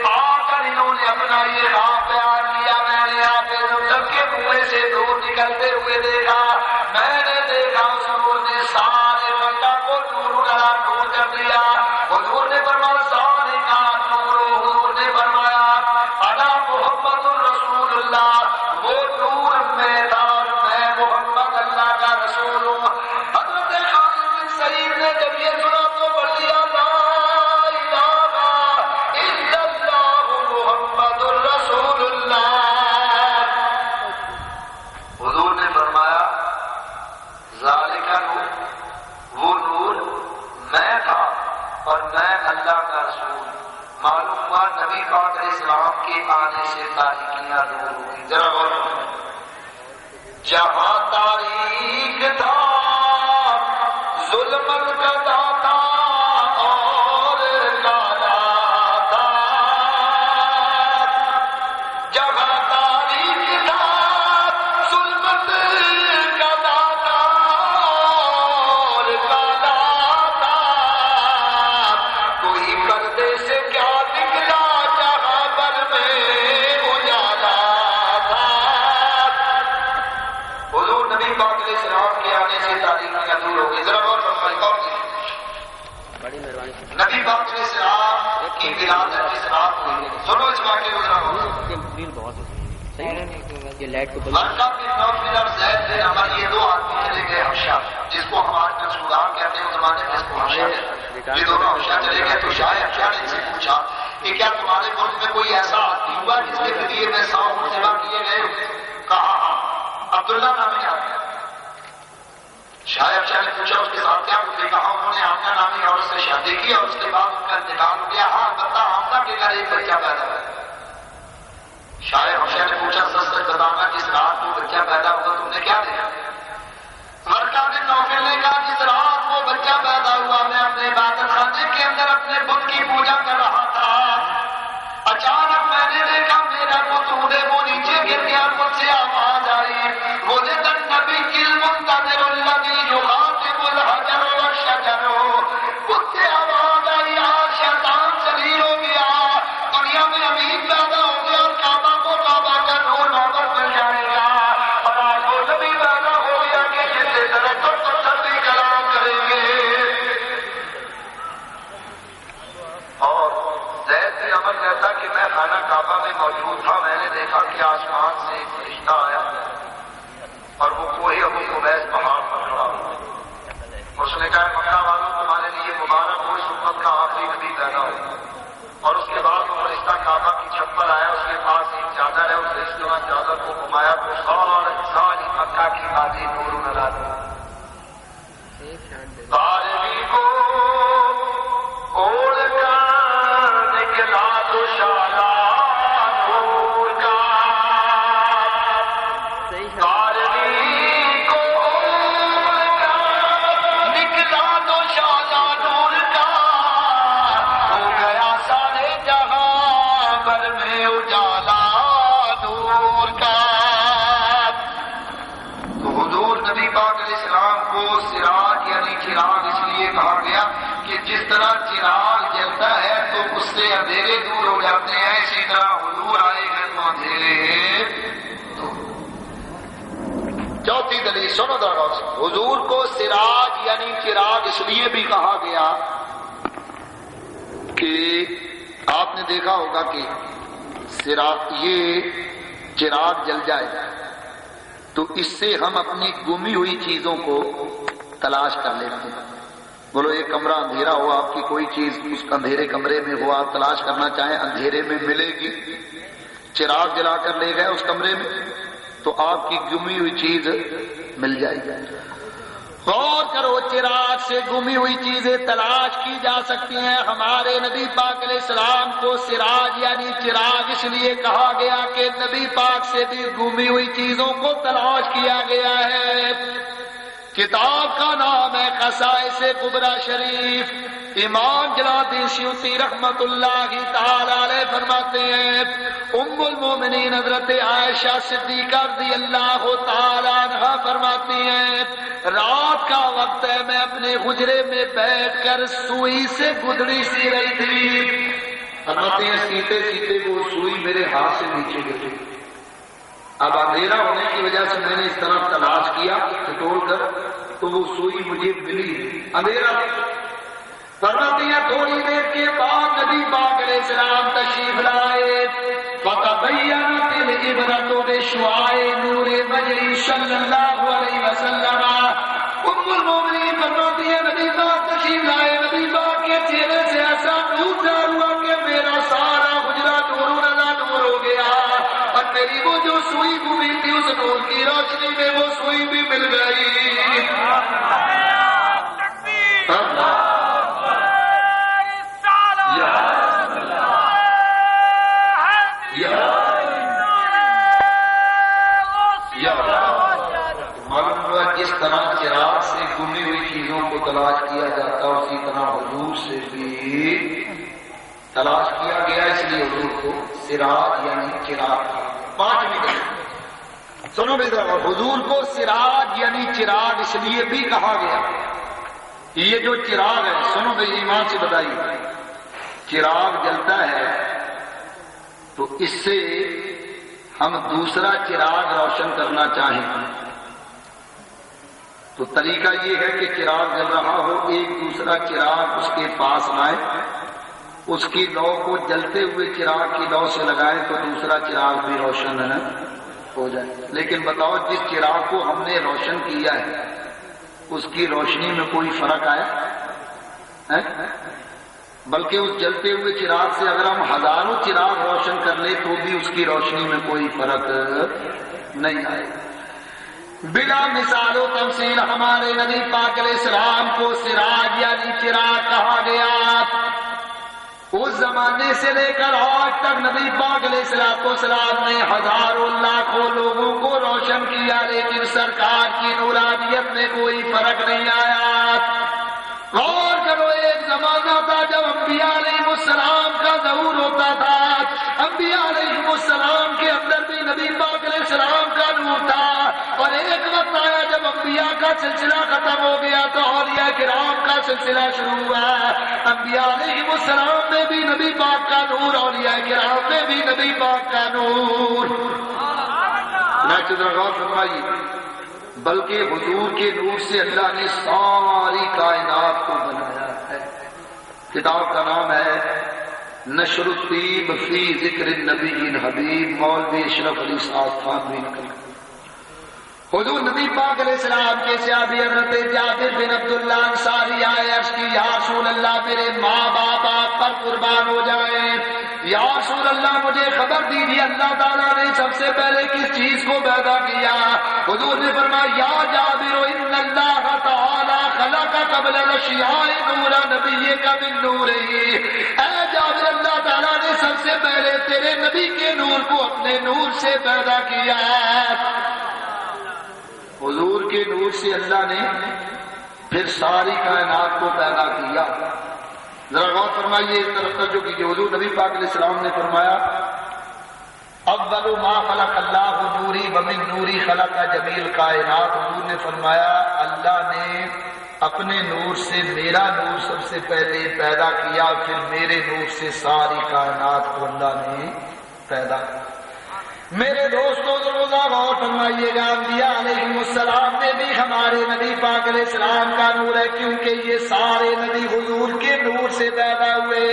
آ کر انہوں نے اپنا یہ خواب بیان کیا، میں نے آپ زمزم کے کنویں سے نور نکلتے ہوئے دیکھا، میں نے دیکھا اس نور نے سارے مکہ کو نور کر دیا۔ حضور نے فرمایا سارے کا نور، حضور نے فرمایا انا محمد الرسول اللہ، وہ نور میں تھا اور میں محمد اللہ کا رسول ہوں۔ حضرت خالد بن سعید نے جب یہ سنا تو پڑھ دیا لا الہ الا اللہ محمد الرسول اللہ۔ حضور نے فرمایا ذالک نور، وہ نور میں تھا اور میں اللہ کا رسول۔ معلوم ہوا نبی پاک علیہ السلام کے آنے سے تاریکیاں دور ہوئی۔ ذرا غور کرو، جہاں تاریخ تھا ظلمت کا داتا اور کالا تھا، جہاں تاریخ تھا ظلمت کا داتا اور کالا تھا، کوئی پردے سے کیا نکلا جہاں پر میں اجالا تھا۔ حضور نبی پاک علیہ السلام کے آنے سے تاریخیاں دور ہو گئی۔ ذرا غور فرمائیے، غور کیجیے، نبی پاک علیہ السلام کی ولادت کی سنات ہوئی۔ سنو اس واقعے کو ذرا غور۔ مرکب بن نوفل اور زید بن عمر یہ 2 آدمی چلے گئے حبشہ، جس کو ہم آج کل سودان کہتے ہیں، اس زمانے میں اس کو حبشہ کہتے ہیں۔ یہ دونوں حبشہ چلے گئے تو شاہ حبشہ نے ان سے پوچھا کہ کیا تمہارے ملک میں کوئی ایسا آدمی ہوا جس کے فدیے میں 100 اونٹ ذبح کیے گئے؟ کہا ہاں، عبداللہ نامی آدمی۔ شاہ حبشہ نے پوچھا پوچھا اس کے ساتھ کیا مجھے کہا انہوں نے آمنہ نامی عورت سے شادی کی اور اس کے بعد ان کا انتقال ہو گیا. ہاں بتا آمنہ کے گھر ایک بچہ پیدا ہوا. شاعر حسین نے پوچھا سچ سچ بتانا جس رات وہ بچہ پیدا ہوا تم نے کیا دیکھا؟ ورقہ بن نوفل نے کہا جس رات وہ بچہ پیدا ہوا میں اپنے عبادت خانے کے اندر اپنے بت کی پوجا کر رہا تھا. اچانک میں نے دیکھا میرا بت اڑے وہ نیچے گر گیا. مجھ سے آواز آئی مجھے النبی المنتظر الذی یخاطب الحجر والشجر. مجھ سے آواز آئی آج شیطان ذلیل ہو گیا. دنیا میں امین پیدا ہو گیا اور کعبہ کو کعبہ کا نور واپس مل جائے گا. اور آج وہ نبی پیدا ہو گیا کہ جس سے ترقب تو سبھی کلام کریں گے. اور زید بن عمر کہتا کہ میں خانہ کعبہ میں موجود تھا. میں نے دیکھا کہ آسمان سے ایک فرشتہ آیا اور وہ کوہ ابو قبیس پہاڑ پر کھڑا ہوا. اس نے کہا مکہ والوں تمہارے لیے مبارک ہو اس امت کا آخری نبی پیدا ہو. اور اس کے بعد وہ فرشتہ کعبہ کی چھت پر آیا. اس کے پاس ایک چادر ہے. اس نے اس طرح چادر کو گھمایا تو ساری مکہ کی باتیں نور نظر دی. بارہویں کو اوڑھ کر نکلا تو شالا نور کا. بارہویں کو اوڑھ کر نکلا تو شالا نور کا. ہو گیا سارے جہاں بھر میں اجالا نور کا. تو حضور نبی پاک علیہ السلام کو سراج یعنی چراغ اس لیے کہا گیا کہ جس طرح چراغ جلتا ہے تو اس سے اندھیرے دور ہو جاتے ہیں اسی طرح حضور آئے گئے تو اندھیرے دور. چوتھی دلیل سنو ذرا سے. حضور کو سراج یعنی چراغ اس لیے بھی کہا گیا کہ آپ نے دیکھا ہوگا کہ یہ چراغ جل جائے تو اس سے ہم اپنی گمی ہوئی چیزوں کو تلاش کر لیتے ہیں. بولو ایک کمرہ اندھیرا ہو آپ کی کوئی چیز اس اندھیرے کمرے میں ہو آپ تلاش کرنا چاہیں اندھیرے میں ملے گی. چراغ جلا کر لے گئے اس کمرے میں تو آپ کی گمی ہوئی چیز مل جائے گی. غور کرو چراغ سے گمی ہوئی چیزیں تلاش کی جا سکتی ہیں. ہمارے نبی پاک علیہ السلام کو سراج یعنی چراغ اس لیے کہا گیا کہ نبی پاک سے بھی گمی ہوئی چیزوں کو تلاش کیا گیا ہے. کتاب کا نام ہے خصائص کبریٰ شریف. امام جلال الدین سیوطی رحمت اللہ تعالی علیہ فرماتے ہیں ام المومنین حضرت عائشہ صدیقہ رضی اللہ تعالی عنہا فرماتی ہیں رات کا وقت ہے میں اپنے حجرے میں بیٹھ کر سوئی سے گدڑی سی رہی تھی. فرماتے ہیں سیتے سیتے وہ سوئی میرے ہاتھ سے نیچے گری. اب اندھیرا ہونے کی وجہ سے میں نے اس طرح تلاش کیا ٹٹول کر تو وہ سوئی مجھے ملی. اندھیرا فرماتے ہیں تھوڑی دیر کے بعد نبی پاک علیہ السلام تشریف لائے. فتبینت العبرۃ بشعاع نور مجری صلی اللہ علیہ وسلم. ام المومنین فرماتی ہیں نبی پاک تشریف لائے. نبی پاک کے چہرے سے ایسا نور ظاہر ہوا کہ میرا سارا حجرہ نور ہو گیا اور میری وہ جو سوئی گمی تھی اس نور کی روشنی میں وہ سوئی بھی مل گئی. جس طرح چراغ سے گمی ہوئی چیزوں کو تلاش کیا جاتا اسی طرح حضور سے بھی تلاش کیا گیا. اس لیے حضور کو سراج یعنی چراغ. پانچویں دلیل سنو میرا. حضور کو سراج یعنی چراغ اس لیے بھی کہا گیا. یہ جو چراغ ہے سنو بھائی ایمان سے بتائیے چراغ جلتا ہے تو اس سے ہم دوسرا چراغ روشن کرنا چاہیں تو طریقہ یہ ہے کہ چراغ جل رہا ہو ایک دوسرا چراغ اس کے پاس لائے اس کی لو کو جلتے ہوئے چراغ کی لو سے لگائیں تو دوسرا چراغ بھی روشن ہو جائے. لیکن بتاؤ جس چراغ کو ہم نے روشن کیا ہے اس کی روشنی میں کوئی فرق آیا؟ بلکہ اس جلتے ہوئے چراغ سے اگر ہم ہزاروں چراغ روشن کر لیں تو بھی اس کی روشنی میں کوئی فرق نہیں آئے. بلا مثال و تمثیل ہمارے نبی پاک علیہ السلام کو سراج یعنی چراغ کہا گیا۔ اس زمانے سے لے کر آج تک نبی پاک علیہ السلام نے ہزاروں لاکھوں لوگوں کو روشن کیا، لیکن سرکار کی نورانیت میں کوئی فرق نہیں آیا۔ غور کرو، ایک زمانہ تھا جب انبیاء علیہ السلام کا ظہور ہوتا تھا، انبیاء علیہ السلام کے اندر بھی نبی پاک علیہ السلام کا نور تھا، اور ایک وقت آیا جب انبیاء کا سلسلہ ختم ہو گیا تو اولیاء کرام کا سلسلہ شروع ہوا۔ انبیاء علیہ السلام میں بھی نبی پاک کا نور، اولیاء کرام میں بھی نبی پاک کا نور۔ غور فرمائیے، بلکہ حضور کے نور سے اللہ نے ساری کائنات کو بنایا ہے۔ کتاب کا نام ہے نشر الطیب فی ذکر النبی الحبیب، مولوی اشرف علی صاحب خانوی نقل۔ حضور نبی پاک علیہ السلام کے صحابی حضرت جابر بن عبداللہ انصاری آئے، عرض کی یا رسول اللہ میرے ماں باپ آپ پر قربان ہو جائیں، یا رسول اللہ مجھے خبر دیجیے اللہ تعالیٰ نے سب سے پہلے کس چیز کو پیدا کیا؟ حضور نے فرمایا یا جابر ان اللہ تعالیٰ خلق قبل الاشیاء نور نبیک من نورہ، اے جابر اللہ تعالیٰ نے سب سے پہلے تیرے نبی کے نور کو اپنے نور سے پیدا کیا۔ حضور کے نور سے اللہ نے پھر ساری کائنات کو پیدا کیا۔ ذرا غور فرمائیے، اس طرف توجہ کیجیے۔ حضور نبی پاک علیہ السلام نے فرمایا اول ما خلق اللہ نوری ومن نوری خلق جمیع الکائنات۔ حضور نے فرمایا اللہ نے اپنے نور سے میرا نور سب سے پہلے پیدا کیا، پھر میرے نور سے ساری کائنات کو اللہ نے پیدا کیا۔ میرے دوستوں روزہ غور فرمائیے گا، انبیاء علیہ السلام میں بھی ہمارے نبی پاک علیہ السلام کا نور ہے، کیونکہ یہ سارے نبی حضور کے نور سے پیدا ہوئے۔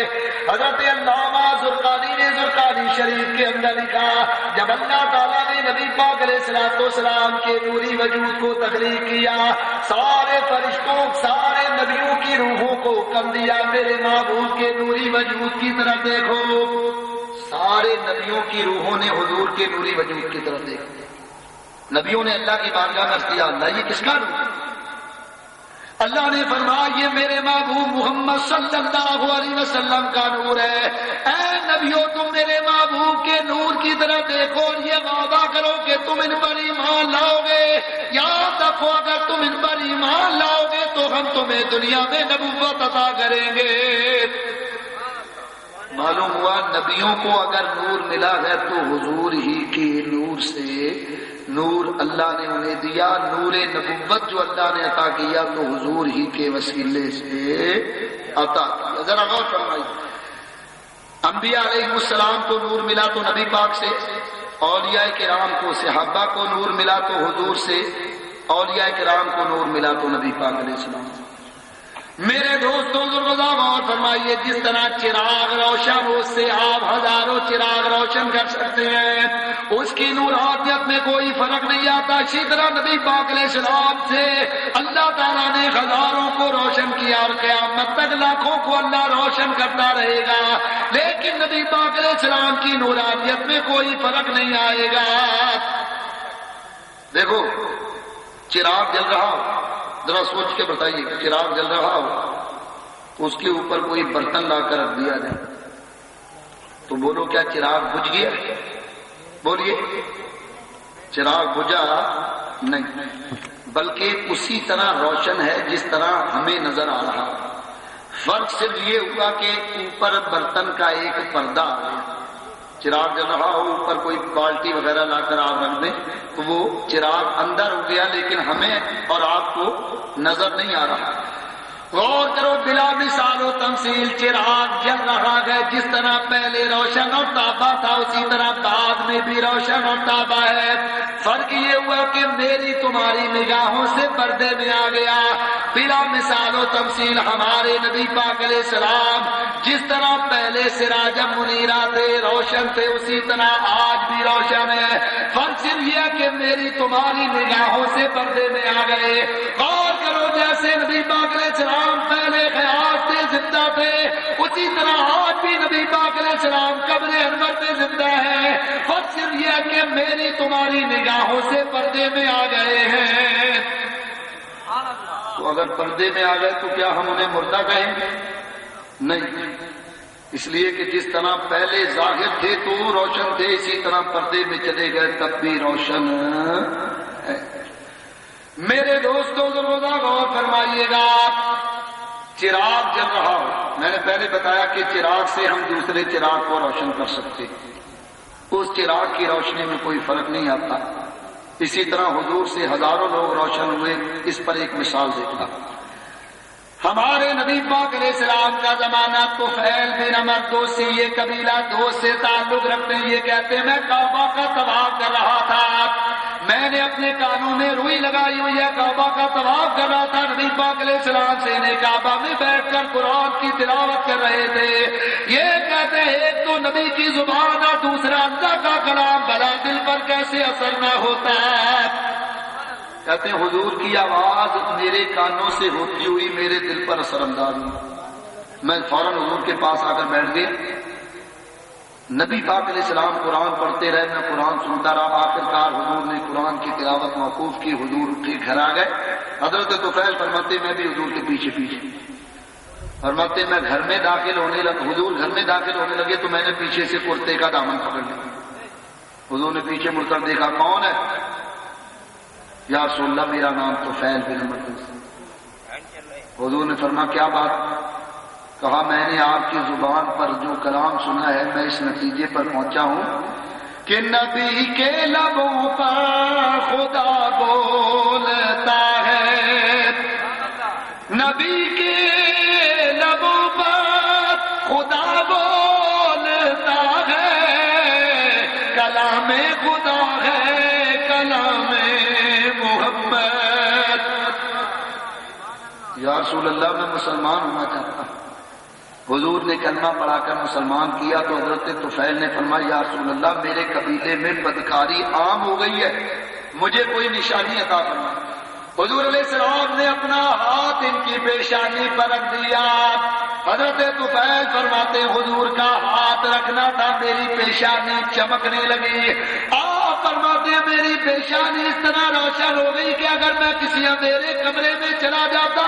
حضرت علامہ زرقانی نے زرقانی شریف کے اندر لکھا جب اللہ تعالیٰ نے نبی پاک علیہ السلام کے نوری وجود کو تخلیق کیا، سارے فرشتوں سارے نبیوں کی روحوں کو حکم دیا میرے معبود کے نوری وجود کی طرف دیکھو۔ سارے نبیوں کی روحوں نے حضور کے نوری وجود کی طرف دیکھا۔ نبیوں نے اللہ کی بارگاہ میں عرض کیا اللہ یہ کس کا نور؟ اللہ نے فرمایا یہ میرے محبوب محمد صلی اللہ علیہ وسلم کا نور ہے۔ اے نبیوں تم میرے محبوب کے نور کی طرف دیکھو اور یہ وعدہ کرو کہ تم ان پر ایمان لاؤ گے، یاد رکھو اگر تم ان پر ایمان لاؤ گے تو ہم تمہیں دنیا میں نبوت عطا کریں گے۔ معلوم ہوا نبیوں کو اگر نور ملا ہے تو حضور ہی کے نور سے نور اللہ نے انہیں دیا، نور نبوت جو اللہ نے عطا کیا تو حضور ہی کے وسیلے سے عطا کیا۔ ذرا غور فرمائیے، انبیاء علیہ السلام کو نور ملا تو نبی پاک سے، اولیاء کرام کو صحابہ کو نور ملا تو حضور سے، اولیاء کرام کو نور ملا تو نبی پاک علیہ السلام سے۔ میرے دوستوں غور فرمائیے، جس طرح چراغ روشن اس سے آپ ہزاروں چراغ روشن کر سکتے ہیں، اس کی نورانیت میں کوئی فرق نہیں آتا، اسی طرح نبی پاک علیہ السلام سے اللہ تعالیٰ نے ہزاروں کو روشن کیا اور قیامت تک لاکھوں کو اللہ روشن کرتا رہے گا، لیکن نبی پاک علیہ السلام کی نورانیت میں کوئی فرق نہیں آئے گا۔ دیکھو چراغ جل رہا ہو، ذرا سوچ کے بتائیے، چراغ جل رہا ہو اس کے اوپر کوئی برتن لا کر رکھ دیا جائے تو بولو کیا چراغ بجھ گیا؟ بولیے چراغ بجھا نہیں، بلکہ اسی طرح روشن ہے جس طرح ہمیں نظر آ رہا۔ فرق صرف یہ ہوا کہ اوپر برتن کا ایک پردہ آ گیا، چراغ جل رہا ہو اوپر کوئی بالٹی وغیرہ لا کر آپ رکھ دیں تو وہ چراغ اندر ہو گیا لیکن ہمیں اور آپ کو نظر نہیں آ رہا۔ غور کرو، بلا مثال و تمثیل چراغ جل رہا ہے، جس طرح پہلے روشن اور تابا تھا اسی طرح بعد میں بھی روشن اور تابا ہے۔ فرق یہ ہوا کہ میری تمہاری نگاہوں سے پردے میں آ گیا، بلا مثال و تمثیل ہمارے نبی پاک علیہ السلام جس طرح پہلے سراجم منیرہ تھے، روشن تھے، اسی طرح آج بھی روشن ہے۔ فرق صرف یہ ہے کہ میری تمہاری نگاہوں سے پردے میں آ گئے۔ غور کرو، جیسے نبی پاک علیہ السلام پہلے خیال سے زندہ تھے، اسی طرح آج بھی نبی پاک علیہ السلام قبر انور پہ زندہ ہے۔ فرق صرف یہ ہے کہ میری تمہاری نگاہوں سے پردے میں آ گئے ہیں۔ تو اگر پردے میں آ گئے تو کیا ہم انہیں مردہ کہیں گے؟ نہیں، اس لیے کہ جس طرح پہلے ظاہر تھے تو روشن تھے، اسی طرح پردے میں چلے گئے تب بھی روشن ہے۔ میرے دوستوں ضرور غور فرمائیے گا، چراغ جل رہا ہو، میں نے پہلے بتایا کہ چراغ سے ہم دوسرے چراغ کو روشن کر سکتے، اس چراغ کی روشنی میں کوئی فرق نہیں آتا۔ اسی طرح حضور سے ہزاروں لوگ روشن ہوئے، اس پر ایک مثال دیکھا۔ ہمارے نبی پاک علیہ السلام کا زمانہ طفیل بن عمر دوسی، یہ قبیلہ دوست سے تعلق رکھتے ہیں، یہ کہتے ہیں میں کعبہ کا طواف کر رہا تھا، میں نے اپنے کانوں میں روئی لگائی ہوئی ہے، کعبہ کا طواف کر رہا تھا، نبی پاک علیہ السلام سے انہیں کعبہ میں بیٹھ کر قرآن کی تلاوت کر رہے تھے۔ یہ کہتے ہیں ایک تو نبی کی زبان اور دوسرا اللہ کا کلام، بھلا دل پر کیسے اثر نہ ہوتا ہے۔ کہتے ہیں حضور کی آواز میرے کانوں سے ہوتی ہوئی میرے دل پر اثر انداز ہوئی، میں فوراً حضور کے پاس آ کر بیٹھ گیا۔ نبی پاک علیہ السلام قرآن پڑھتے رہے، میں قرآن سنتا رہا، آخر کار حضور نے قرآن کی تلاوت موقوف کی، حضور کے گھر آ گئے۔ حضرت طفیل فرماتے میں بھی حضور کے پیچھے پیچھے، فرماتے میں گھر میں داخل ہونے لگا، حضور گھر میں داخل ہونے لگے تو میں نے پیچھے سے کرتے کا دامن پکڑ لیا۔ حضور نے پیچھے مڑ کر دیکھا، کون ہے؟ یا رسول اللہ میرا نام طفیل بن عمر ہے۔ حضور نے فرمایا کیا بات؟ کہا میں نے آپ کی زبان پر جو کلام سنا ہے میں اس نتیجے پر پہنچا ہوں کہ نبی کے لبوں پر خدا بولتا ہے، نبی کے لبوں پر خدا بولتا ہے، کلام خدا ہے کلام محمد۔ یا رسول اللہ میں مسلمان ہونا چاہتا ہوں۔ حضور نے کلمہ پڑھا کر مسلمان کیا تو حضرت طفیل نے فرمایا یا رسول اللہ میرے قبیلے میں بدکاری عام ہو گئی ہے، مجھے کوئی نشانی عطا فرما۔ حضور علیہ السلام نے اپنا ہاتھ ان کی پیشانی پر رکھ دیا۔ حضرت طفیل فرماتے حضور کا ہاتھ رکھنا تھا، میری پیشانی چمکنے لگی۔ آپ فرماتے میری پیشانی اس طرح روشن ہو گئی کہ اگر میں کسی اندھیرے کمرے میں چلا جاتا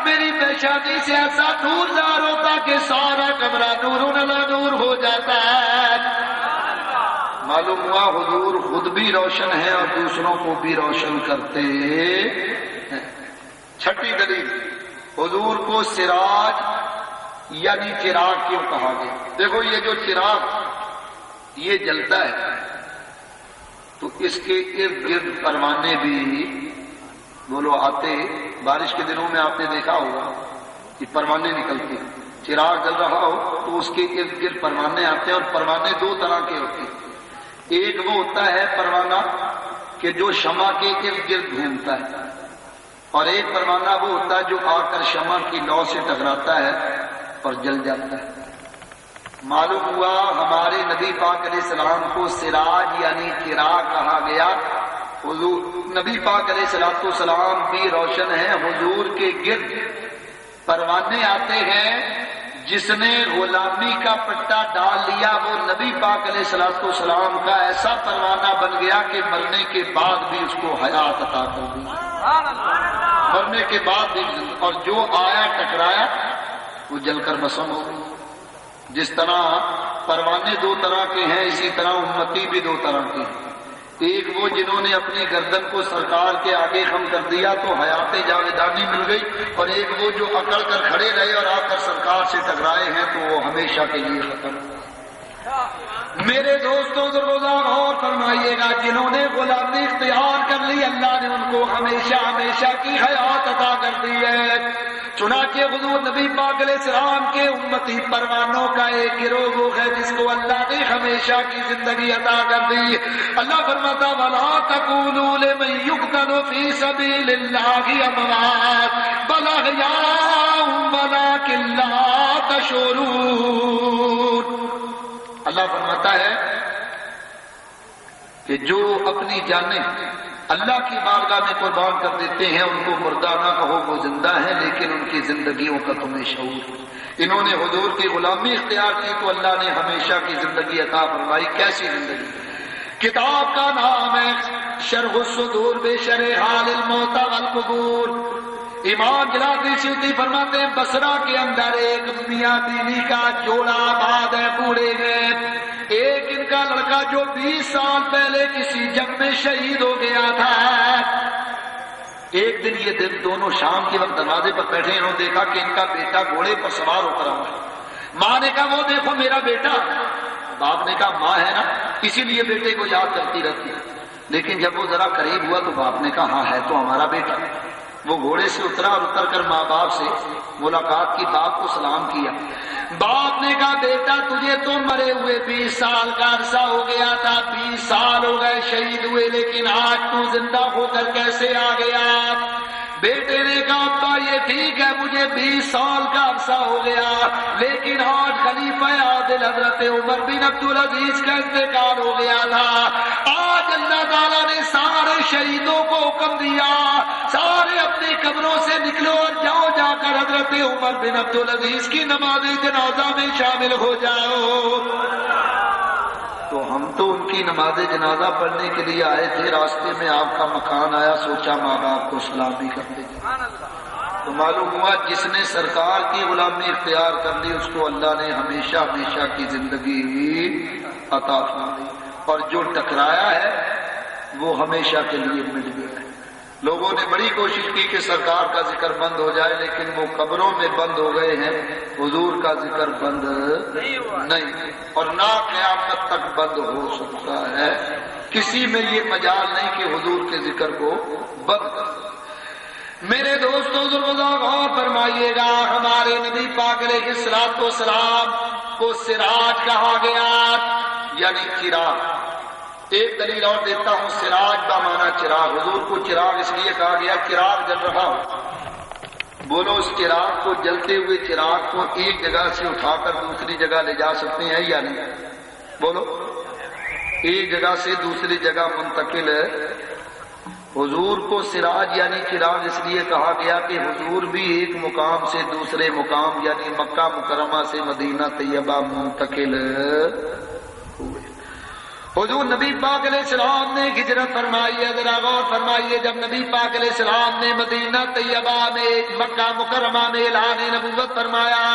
میری پیشانی سے ایسا نور ظاہر ہوتا کہ سارا کمرہ نور علی نور ہو جاتا ہے۔ معلوم ہوا حضور خود بھی روشن ہے اور دوسروں کو بھی روشن کرتے ہیں۔ چھٹی دلیل، حضور کو سراج یعنی چراغ کیوں کہا گیا؟ دیکھو یہ جو چراغ یہ جلتا ہے تو اس کے ارد گرد پروانے بھی بولو آتے، بارش کے دنوں میں آپ نے دیکھا ہوگا کہ پروانے نکلتے ہیں، چراغ جل رہا ہو تو اس کے ارد گرد پروانے آتے ہیں، اور پروانے دو طرح کے ہوتے ہیں۔ ایک وہ ہوتا ہے پروانہ کہ جو شمع کے ارد گرد گھومتا ہے، اور ایک پروانہ وہ ہوتا ہے جو آ کر شمع کی لو سے ٹکراتا ہے اور جل جاتا ہے۔ معلوم ہوا ہمارے نبی پاک علیہ السلام کو سراج یعنی چراغ کہا گیا۔ حضور نبی پاک علیہ السلام بھی روشن ہیں، حضور کے گرد پروانے آتے ہیں۔ جس نے غلامی کا پٹا ڈال لیا وہ نبی پاک علیہ السلام کا ایسا پروانہ بن گیا کہ مرنے کے بعد بھی اس کو حیات عطا کر دی، مرنے کے بعد بھی، اور جو آیا ٹکرایا وہ جل کر بسم ہو گئی۔ جس طرح پروانے دو طرح کے ہیں اسی طرح امتی بھی دو طرح کے ہیں۔ ایک وہ جنہوں نے اپنی گردن کو سرکار کے آگے خم کر دیا تو حیات جاویدانی مل گئی، اور ایک وہ جو اکڑ کر کھڑے رہے اور آ کر سرکار سے ٹکرائے ہیں تو وہ ہمیشہ کے لیے ختم۔ میرے دوستوں ضرور غور فرمائیے گا، جنہوں نے غلامی اختیار کر لی اللہ نے ان کو ہمیشہ ہمیشہ کی حیات عطا کر دی ہے۔ چنانچہ حضور نبی پاک علیہ السلام کے امتی پروانوں کا ایک گروہ وہ ہے جس کو اللہ نے ہمیشہ کی زندگی عطا کر دی۔ اللہ فرماتا وَلَا تَقُولُوا لِمَن يُقْتَلُ فِي سَبِيلِ اللَّهِ أَمْوَاتٌ بَلْ أَحْيَاءٌ وَلَٰكِن لَّا تَشْعُرُونَ۔ اللہ فرماتا ہے کہ جو اپنی جانیں اللہ کی بارگاہ میں قربان کر دیتے ہیں ان کو مردہ نہ کہو، وہ زندہ ہیں لیکن ان کی زندگیوں کا تمہیں شعور۔ انہوں نے حضور کی غلامی اختیار کی تو اللہ نے ہمیشہ کی زندگی عطا فرمائی۔ کیسی زندگی؟ کتاب کا نام ہے شرح الصدور بشرح حال الموتى والقبور۔ امام جلال سیوطی فرماتے ہیں بصرہ کے اندر ایک میاں بیوی کا جوڑا آباد ہے، بوڑھے ہیں۔ ایک ان کا لڑکا جو 20 سال پہلے کسی جنگ میں شہید ہو گیا تھا۔ ایک دن یہ دونوں شام کے وقت دروازے پر بیٹھے، انہوں نے دیکھا کہ ان کا بیٹا گھوڑے پر سوار ہو کر آیا ہے۔ ماں نے کہا وہ دیکھو میرا بیٹا۔ باپ نے کہا ماں ہے نا، اسی لیے بیٹے کو یاد کرتی رہتی ہے۔ لیکن جب وہ ذرا قریب ہوا تو باپ نے کہا ہاں ہے تو ہمارا بیٹا۔ وہ گھوڑے سے اترا اور اتر کر ماں باپ سے ملاقات کی، باپ کو سلام کیا۔ باپ نے کہا بیٹا تجھے تو مرے ہوئے 20 سال کا عرصہ ہو گیا تھا، 20 سال ہو گئے شہید ہوئے، لیکن آج تو زندہ ہو کر کیسے آ گیا؟ بیٹے نے کہا ابا یہ ٹھیک ہے مجھے 20 سال کا عرصہ ہو گیا، لیکن آج خلیفہ عادل حضرت عمر بن عبدالعزیز کا انتقال ہو گیا تھا۔ آج اللہ تعالیٰ نے سارے شہیدوں کو حکم دیا سارے اپنی قبروں سے نکلو اور جاؤ، جا کر حضرت عمر بن عبدالعزیز کی نماز جنازہ میں شامل ہو جاؤ۔ تو ہم تو ان کی نماز جنازہ پڑھنے کے لیے آئے تھے، راستے میں آپ کا مکان آیا، سوچا ماں باپ کو سلامی کر دیں۔ تو معلوم ہوا جس نے سرکار کی غلامی اختیار کر لی اس کو اللہ نے ہمیشہ ہمیشہ کی زندگی عطا فرمائی، اور جو ٹکرایا ہے وہ ہمیشہ کے لیے مل گیا ہے۔ لوگوں نے بڑی کوشش کی کہ سرکار کا ذکر بند ہو جائے، لیکن وہ قبروں میں بند ہو گئے ہیں، حضور کا ذکر بند نہیں، اور نہ قیامت تک بند ہو سکتا ہے۔ کسی میں یہ مجال نہیں کہ حضور کے ذکر کو بند کر سکے۔ میرے دوستوں ضرور غور فرمائیے گا، ہمارے نبی پاک علیہ الصلوۃ والسلام کو سراج کہا گیا، یعنی چراغ۔ ایک دلیل اور دیتا ہوں، سراج کا معنی چراغ۔ حضور کو چراغ اس لیے کہا گیا چراغ جل رہا ہو۔ بولو اس چراغ کو، جلتے ہوئے چراغ کو ایک جگہ سے اٹھا کر دوسری جگہ لے جا سکتے ہیں یا نہیں؟ بولو، ایک جگہ سے دوسری جگہ منتقل ہے۔ حضور کو سراج یعنی چراغ اس لیے کہا گیا کہ حضور بھی ایک مقام سے دوسرے مقام یعنی مکہ مکرمہ سے مدینہ طیبہ منتقل ہوئے۔ حضور نبی پاک علیہ السلام نے ہجرت فرمائی ہے، ذرا غور فرمائیے، جب نبی پاک علیہ السلام نے مدینہ طیبہ میں مکہ مکرمہ میں اعلان نبوت فرمایا،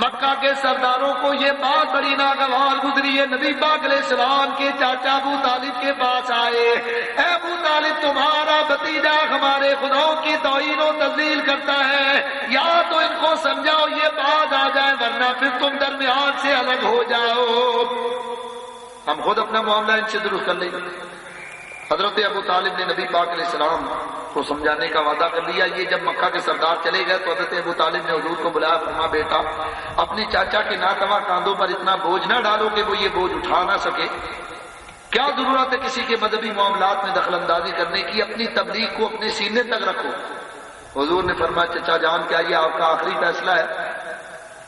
مکہ کے سرداروں کو یہ بات بڑی ناگوار گزری ہے۔ نبی پاک علیہ السلام کے چاچا ابو طالب کے پاس آئے، اے ابو طالب تمہارا بھتیجا ہمارے خداؤں کی توہین و تذلیل کرتا ہے، یا تو ان کو سمجھاؤ یہ بات آ جائے ورنہ پھر تم درمیان سے الگ ہو جاؤ، ہم خود اپنا معاملہ ان سے درست کر لیں گے۔ حضرت ابو طالب نے نبی پاک علیہ السلام کو سمجھانے کا وعدہ کر لیا۔ یہ جب مکہ کے سردار چلے گئے تو حضرت ابو طالب نے حضور کو بلایا، فرما بیٹا اپنے چاچا کے ناتواں کاندھوں پر اتنا بوجھ نہ ڈالو کہ وہ یہ بوجھ اٹھا نہ سکے۔ کیا ضرورت ہے کسی کے مذہبی معاملات میں دخل اندازی کرنے کی؟ اپنی تبلیغ کو اپنے سینے تک رکھو۔ حضور نے فرمایا چچا جان کیا یہ آپ کا آخری فیصلہ ہے؟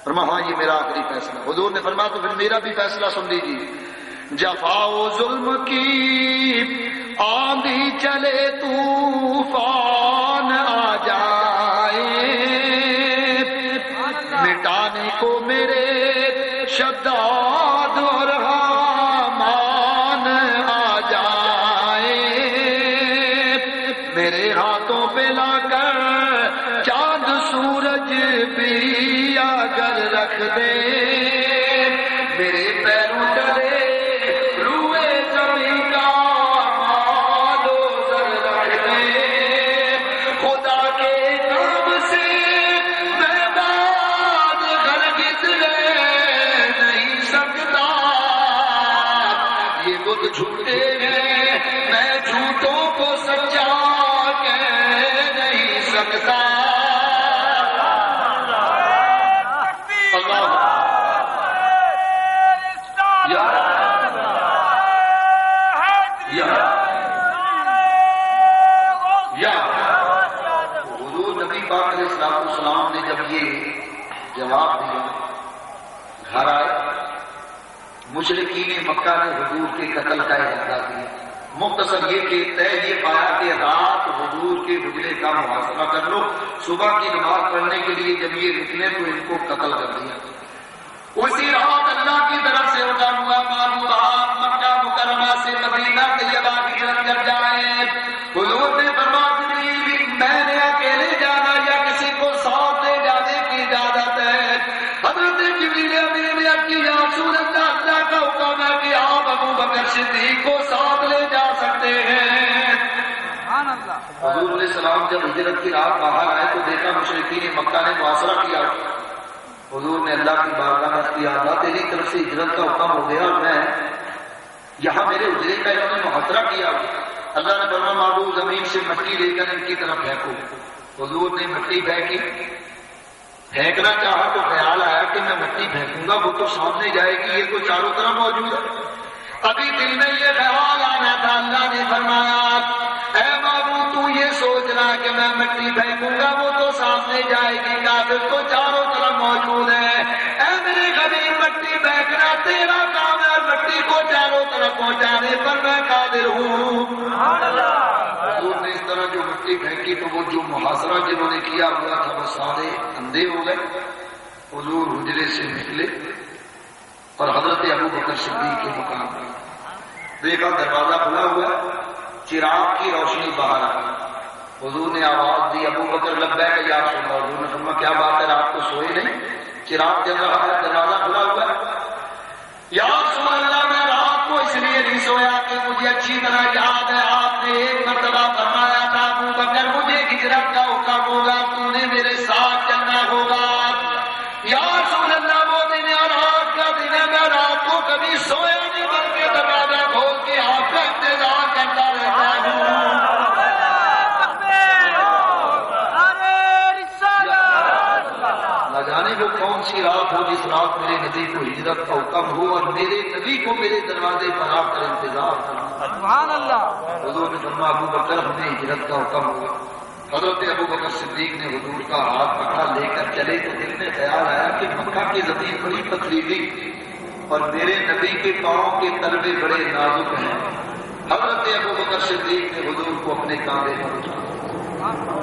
فرمایا ہاں یہ میرا آخری فیصلہ۔ حضور نے فرمایا تو پھر میرا بھی فیصلہ سن لیجیے، جفا و ظلم کی آندھی چلے طوفان آ جائے، مٹانے کو میرے شداد اور حامان آ جائے، میرے ہاتھوں پہ لا کر چاند سورج بھی اگر رکھ دے، میرے پیروں تلے سکتا جھوٹے ہیں، میں جھوٹوں کو سچا کہہ نہیں سکتا۔ اللہ حضور نبی پاک علیہ السلام نے جب یہ جواب دیا، گھر آئے، مشرکین مکہ نے حضور کے قتل کا ارادہ کیا۔ مختصر یہ کہ طے یہ پایا کہ رات حضور کے حجرے کا محاصرہ کر لو، صبح کی نماز پڑھنے کے لیے جب یہ نکلے تو ان کو قتل کر دیا۔ اسی رات اللہ کی طرف سے اٹھا ہوا معروف آپ مکہ مکرمہ سے مدینہ طیبہ ہجرت کر جائیں۔ حضور نے فرمایا میں نے اکیلے جانا یا کسی کو ساتھ لے جانے کی اجازت ہے؟ حضرت جبریل امین نے کی یا رسول اللہ، اللہ کا حکم ہے کہ آپ ابو بکر صدیق کو ساتھ لے جا سکتے ہیں۔ حضور علیہ السلام جب ہجرت کی رات باہر آئے تو دیکھا مشرکین مکہ نے محاصرہ کیا۔ حضور نے اللہ کی بارگاہ میں کیا، اللہ تیری طرف سے ہجرت کا حکم ہو گیا اور میں یہاں میرے حجرے کا انہوں نے محاصرہ کیا۔ اللہ نے فرمایا معبود زمین سے مٹی لے کر ان کی طرف پھینکو۔ حضور نے مٹی پھینکی، پھینکنا چاہا تو خیال آیا کہ میں مٹی پھینکوں گا وہ تو سامنے جائے گی، یہ تو چاروں طرف موجود ہے۔ ابھی دل میں یہ خیال آنا تھا، اللہ نے فرمایا اے معبود تو یہ سوچ رہا کہ میں مٹی پھینکوں گا وہ تو سامنے جائے گی، کافر تو چاروں طرف موجود ہے۔ اے میرے غریب مٹی پھینکنا تیرا کام ہے، مٹی کو چاروں طرف پہنچانے پر میں قادر ہوں۔ حضور نے اس طرح جو مٹی پھینکی تو وہ جو محاصرہ جنہوں نے کیا ہوا تھا وہ سارے اندھے ہو گئے۔ حضور حجرے سے نکلے اور حضرت ابو بکر صدیق کے مقام پر دیکھا دروازہ کھلا ہوا، چراغ کی روشنی باہر آئی۔ حضور نے آواز دی ابو بکر لبیک یا رسول اللہ۔ حضور نے فرمایا کیا بات ہے، رات کو سوئے نہیں؟ چراغ جل رہا ہے، دروازہ کھلا ہوا ہے۔ یا رسول اللہ میں رات کو اس لیے نہیں سویا کہ مجھے اچھی طرح یاد ہے آپ نے ایک مرتبہ فرمایا تھا ابو بکر مجھے ہجرت کا حکم ہوگا، تو نے میرے ساتھ چلنا ہوگا۔ یا رسول اللہ وہ دن اور آج کا دن ہے، میں رات کو کبھی سویا نہیں بلکہ دروازہ کھول کے آپ کا انتظار کرتا رہتا ہوں۔ نہ جانے وہ کون سی رات ہو جس رات میرے نبی کو ہجرت کا حکم ہو اور میرے نبی کو میرے دروازے پر آ کر انتظار کرنا۔ سبحان اللہ۔ حضور نے فرمایا ابو بکر ہمیں ہجرت کا حکم ہوا۔ حضرت ابو بکر صدیق نے حضور کا ہاتھ پکڑا، لے کر چلے تو دل میں خیال آیا کہ مکہ کی زمین بڑی پتھریلی اور میرے نبی کے پاؤں کے تلوے بڑے نازک ہیں۔ حضرت ابو بکر صدیق نے حضور کو اپنے کاندھے پر اٹھایا۔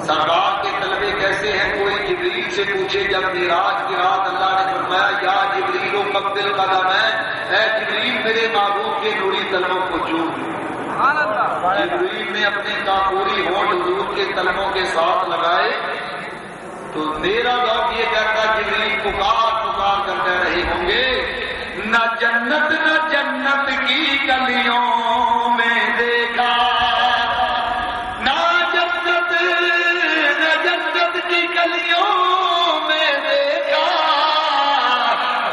سرکار کے تلوے کیسے ہیں کوئی جبریل سے پوچھے، جب معراج کی رات اللہ نے فرمایا یا جبریل قبل قدم ہے، اے جبریل میرے محبوب کے نوری تلووں کو چوم لو۔ جبریل نے اپنے کافوری ہونٹ حضور کے تلووں کے ساتھ لگائے تو میرا ذوق یہ کہتا جبریل پکار پکار کر کہہ رہے ہوں گے نہ جنت نہ جنت کی گلیوں میں دیکھا، نہ جنت نہ جنت کی گلیوں میں دیکھا،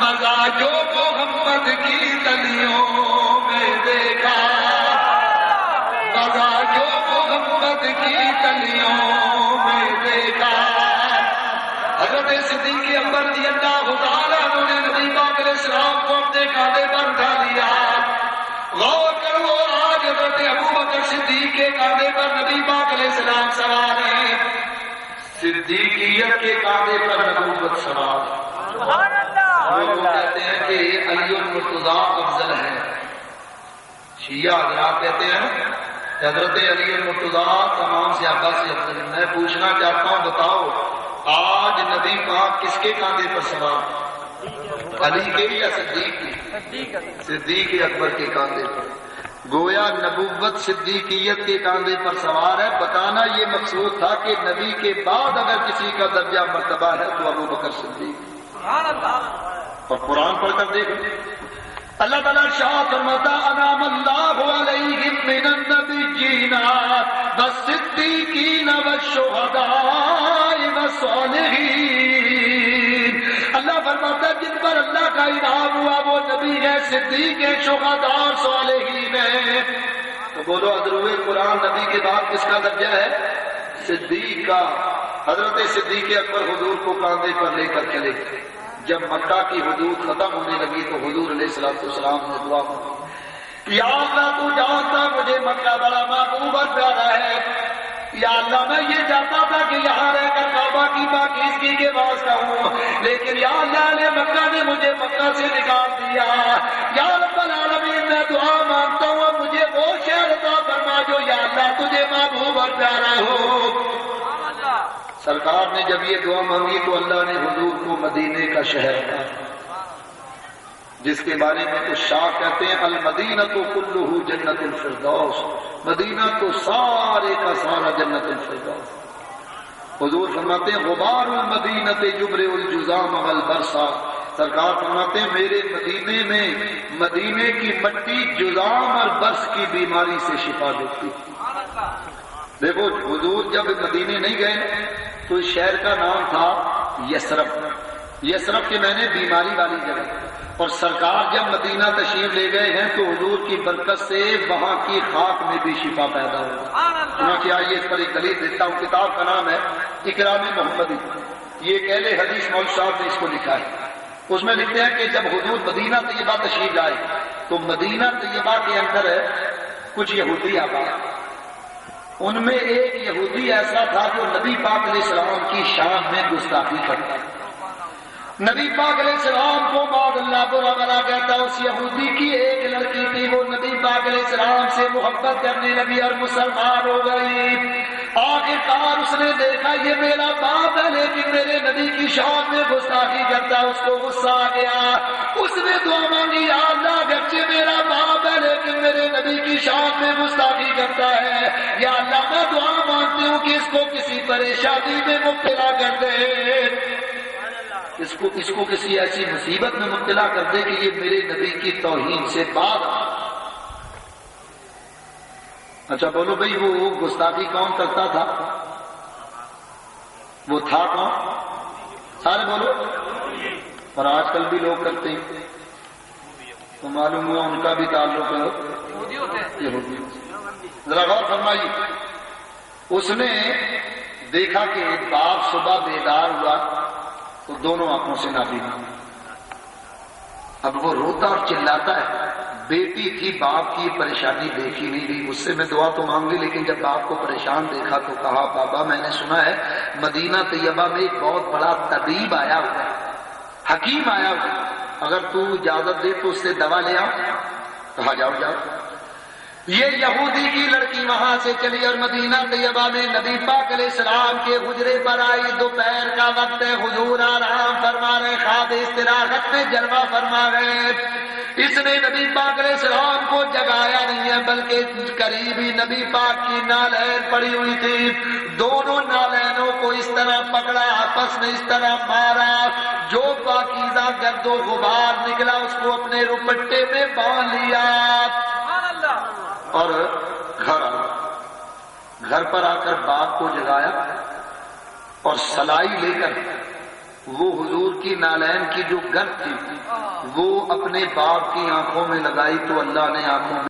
مزہ جو محمد کی گلیوں میں دیکھا، مزہ جو محمد کی گلیوں میں دیکھا۔ حضرت صدیق اکبر رضی اللہ تعالیٰ عنہ نے نبی پاک علیہ السلام کو اپنے کاندھے پر اٹھا لیا۔ غور کرو آج حضرت ابو بکر صدیق کے کاندھے پر نبی پاک علیہ السلام سوار ہیں، صدیقیت کے کاندھے پر نبوت سوار ہے۔ لوگ کہتے ہیں کہ علی المرتضیٰ افضل ہے، شیعہ حضرات کہتے ہیں حضرت علی المرتضیٰ تمام صحابہ سے افضل ہے۔ میں پوچھنا چاہتا ہوں بتاؤ آج نبی پاک کس کے کاندھے پر سوار، علی کے یا صدیق کے؟ صدیق اکبر کے کاندھے پر۔ گویا نبوت صدیقیت کے کاندھے پر سوار ہے۔ بتانا یہ مقصود تھا کہ نبی کے بعد اگر کسی کا درجہ مرتبہ ہے تو ابو بکر صدیق۔ اور قرآن پڑھ کر دیکھو اللہ تعالیٰ شاہ فرماتا انعم اللہ علیہم من النبیین والصدیقین والشہداء والصالحین۔ اللہ فرماتا ہے جن پر اللہ کا انعام ہوا وہ نبی ہے، صدیق ہے، شہداء اور صالحین ہیں۔ تو بولو ادروئے قرآن نبی کے بعد کس کا درجہ ہے؟ صدیق کا۔ حضرت صدیق اکبر حضور کو کاندھے پر لے کر چلے۔ جب مکہ کی حدود ختم ہونے لگی تو حضور علیہ السلام نے دعا مانگی، یا اللہ تو جانتا مجھے مکہ بڑا محبوب اور پیارا ہے، یا اللہ میں یہ چاہتا تھا کہ یہاں رہ کر کعبہ کی پاکیزگی کے واسطہ ہوں، لیکن یا اللہ نے مکہ نے مجھے مکہ سے نکال دیا۔ یا رب العالمین میں دعا مانگتا ہوں اب مجھے وہ شہر عطا فرما جو یا اللہ تجھے محبوب اور پیارا ہو۔ سرکار نے جب یہ دعا مانگی تو اللہ نے حضور کو مدینے کا شہر کہا، جس کے بارے میں تو شاہ کہتے ہیں المدینہ تو کلہ جنت الفردوس، مدینہ تو سارے کا سارا جنت الفردوس۔ حضور فرماتے ہیں غبار المدینہ جبر الجزام والبرصا، سرکار فرماتے ہیں میرے مدینے میں مدینے کی مٹی جزام اور برس کی بیماری سے شفا دیتی۔ دیکھو حضور جب مدینے نہیں گئے تو اس شہر کا نام تھا یثرب، یثرب کے معنی بیماری والی جگہ، اور سرکار جب مدینہ تشریف لے گئے ہیں تو حضور کی برکت سے وہاں کی خاک میں بھی شفا پیدا ہوا۔ کیا یہ اس پر ایک دلیل دیتا ہوں، کتاب کا نام ہے اکرام محمدی، یہ ایک اہل حدیث مولوی صاحب نے اس کو لکھا ہے۔ اس میں لکھتے ہیں کہ جب حضور مدینہ طیبہ تشریف لائے تو مدینہ طیبہ کے اندر کچھ یہودی آباد، ان میں ایک یہودی ایسا تھا جو نبی پاک علیہ السلام کی شان میں گستاخی کرتا، نبی پاک علیہ السلام کو بعد اللہ برا بلا کہتا۔ اس یہودی کی ایک لڑکی تھی، وہ نبی پاک علیہ السلام سے محبت کرنے لگی اور مسلمان ہو گئی۔ آخرکار اس نے دیکھا یہ میرا باپ ہے لیکن میرے نبی کی شان میں گستاخی کرتا، اس کو غصہ آ گیا، اس نے دعا مانگی یا اللہ اگرچہ میرا باپ ہے لیکن میرے نبی کی شان میں گستاخی کرتا ہے، یا اللہ میں دعا مانگتی ہوں کہ اس کو کسی پریشانی میں مبتلا کر دے، اس کو کسی ایسی مصیبت میں مبتلا کر دے کہ یہ میرے نبی کی توہین سے بعد۔ اچھا بولو بھئی وہ گستاخی کون کرتا تھا؟ وہ تھا کون؟ سارے بولو۔ اور آج کل بھی لوگ کرتے ہیں تو معلوم ہوا ان کا بھی تعلق یہودی۔ ذرا غور فرمائیے، اس نے دیکھا کہ باپ صبح بیدار ہوا تو دونوں آنکھوں سے نابینا، اب وہ روتا اور چلاتا ہے، بیٹی تھی باپ کی پریشانی دیکھی نہیں گئی، اس سے میں دعا تو مانگ لی لیکن جب باپ کو پریشان دیکھا تو کہا بابا میں نے سنا ہے مدینہ طیبہ میں ایک بہت بڑا طبیب آیا ہوا ہے، حکیم آیا ہوا ہے، اگر تو اجازت دے تو اس سے دوا لے آؤ۔ کہا جاؤ جاؤ۔ یہ یہودی کی لڑکی وہاں سے چلی اور مدینہ طیبہ میں نبی پاک علیہ السلام کے حجرے پر آئی۔ دوپہر کا وقت ہے، حضور آرام فرما رہے، خواب استراحت میں جلوہ فرما رہے۔ اس نے نبی پاک علیہ السلام کو جگایا نہیں ہے بلکہ قریب ہی نبی پاک کی نالین پڑی ہوئی تھی، دونوں نالینوں کو اس طرح پکڑا، آپس میں اس طرح مارا، جو پاکیزہ گرد و غبار نکلا اس کو اپنے روپٹے میں باندھ لیا اور گھر پر آ کر باپ کو جگایا اور سلائی لے کر وہ حضور کی نالین کی جو گرد تھی وہ اپنے باپ کی آنکھوں میں لگائی تو اللہ نے آنکھوں میں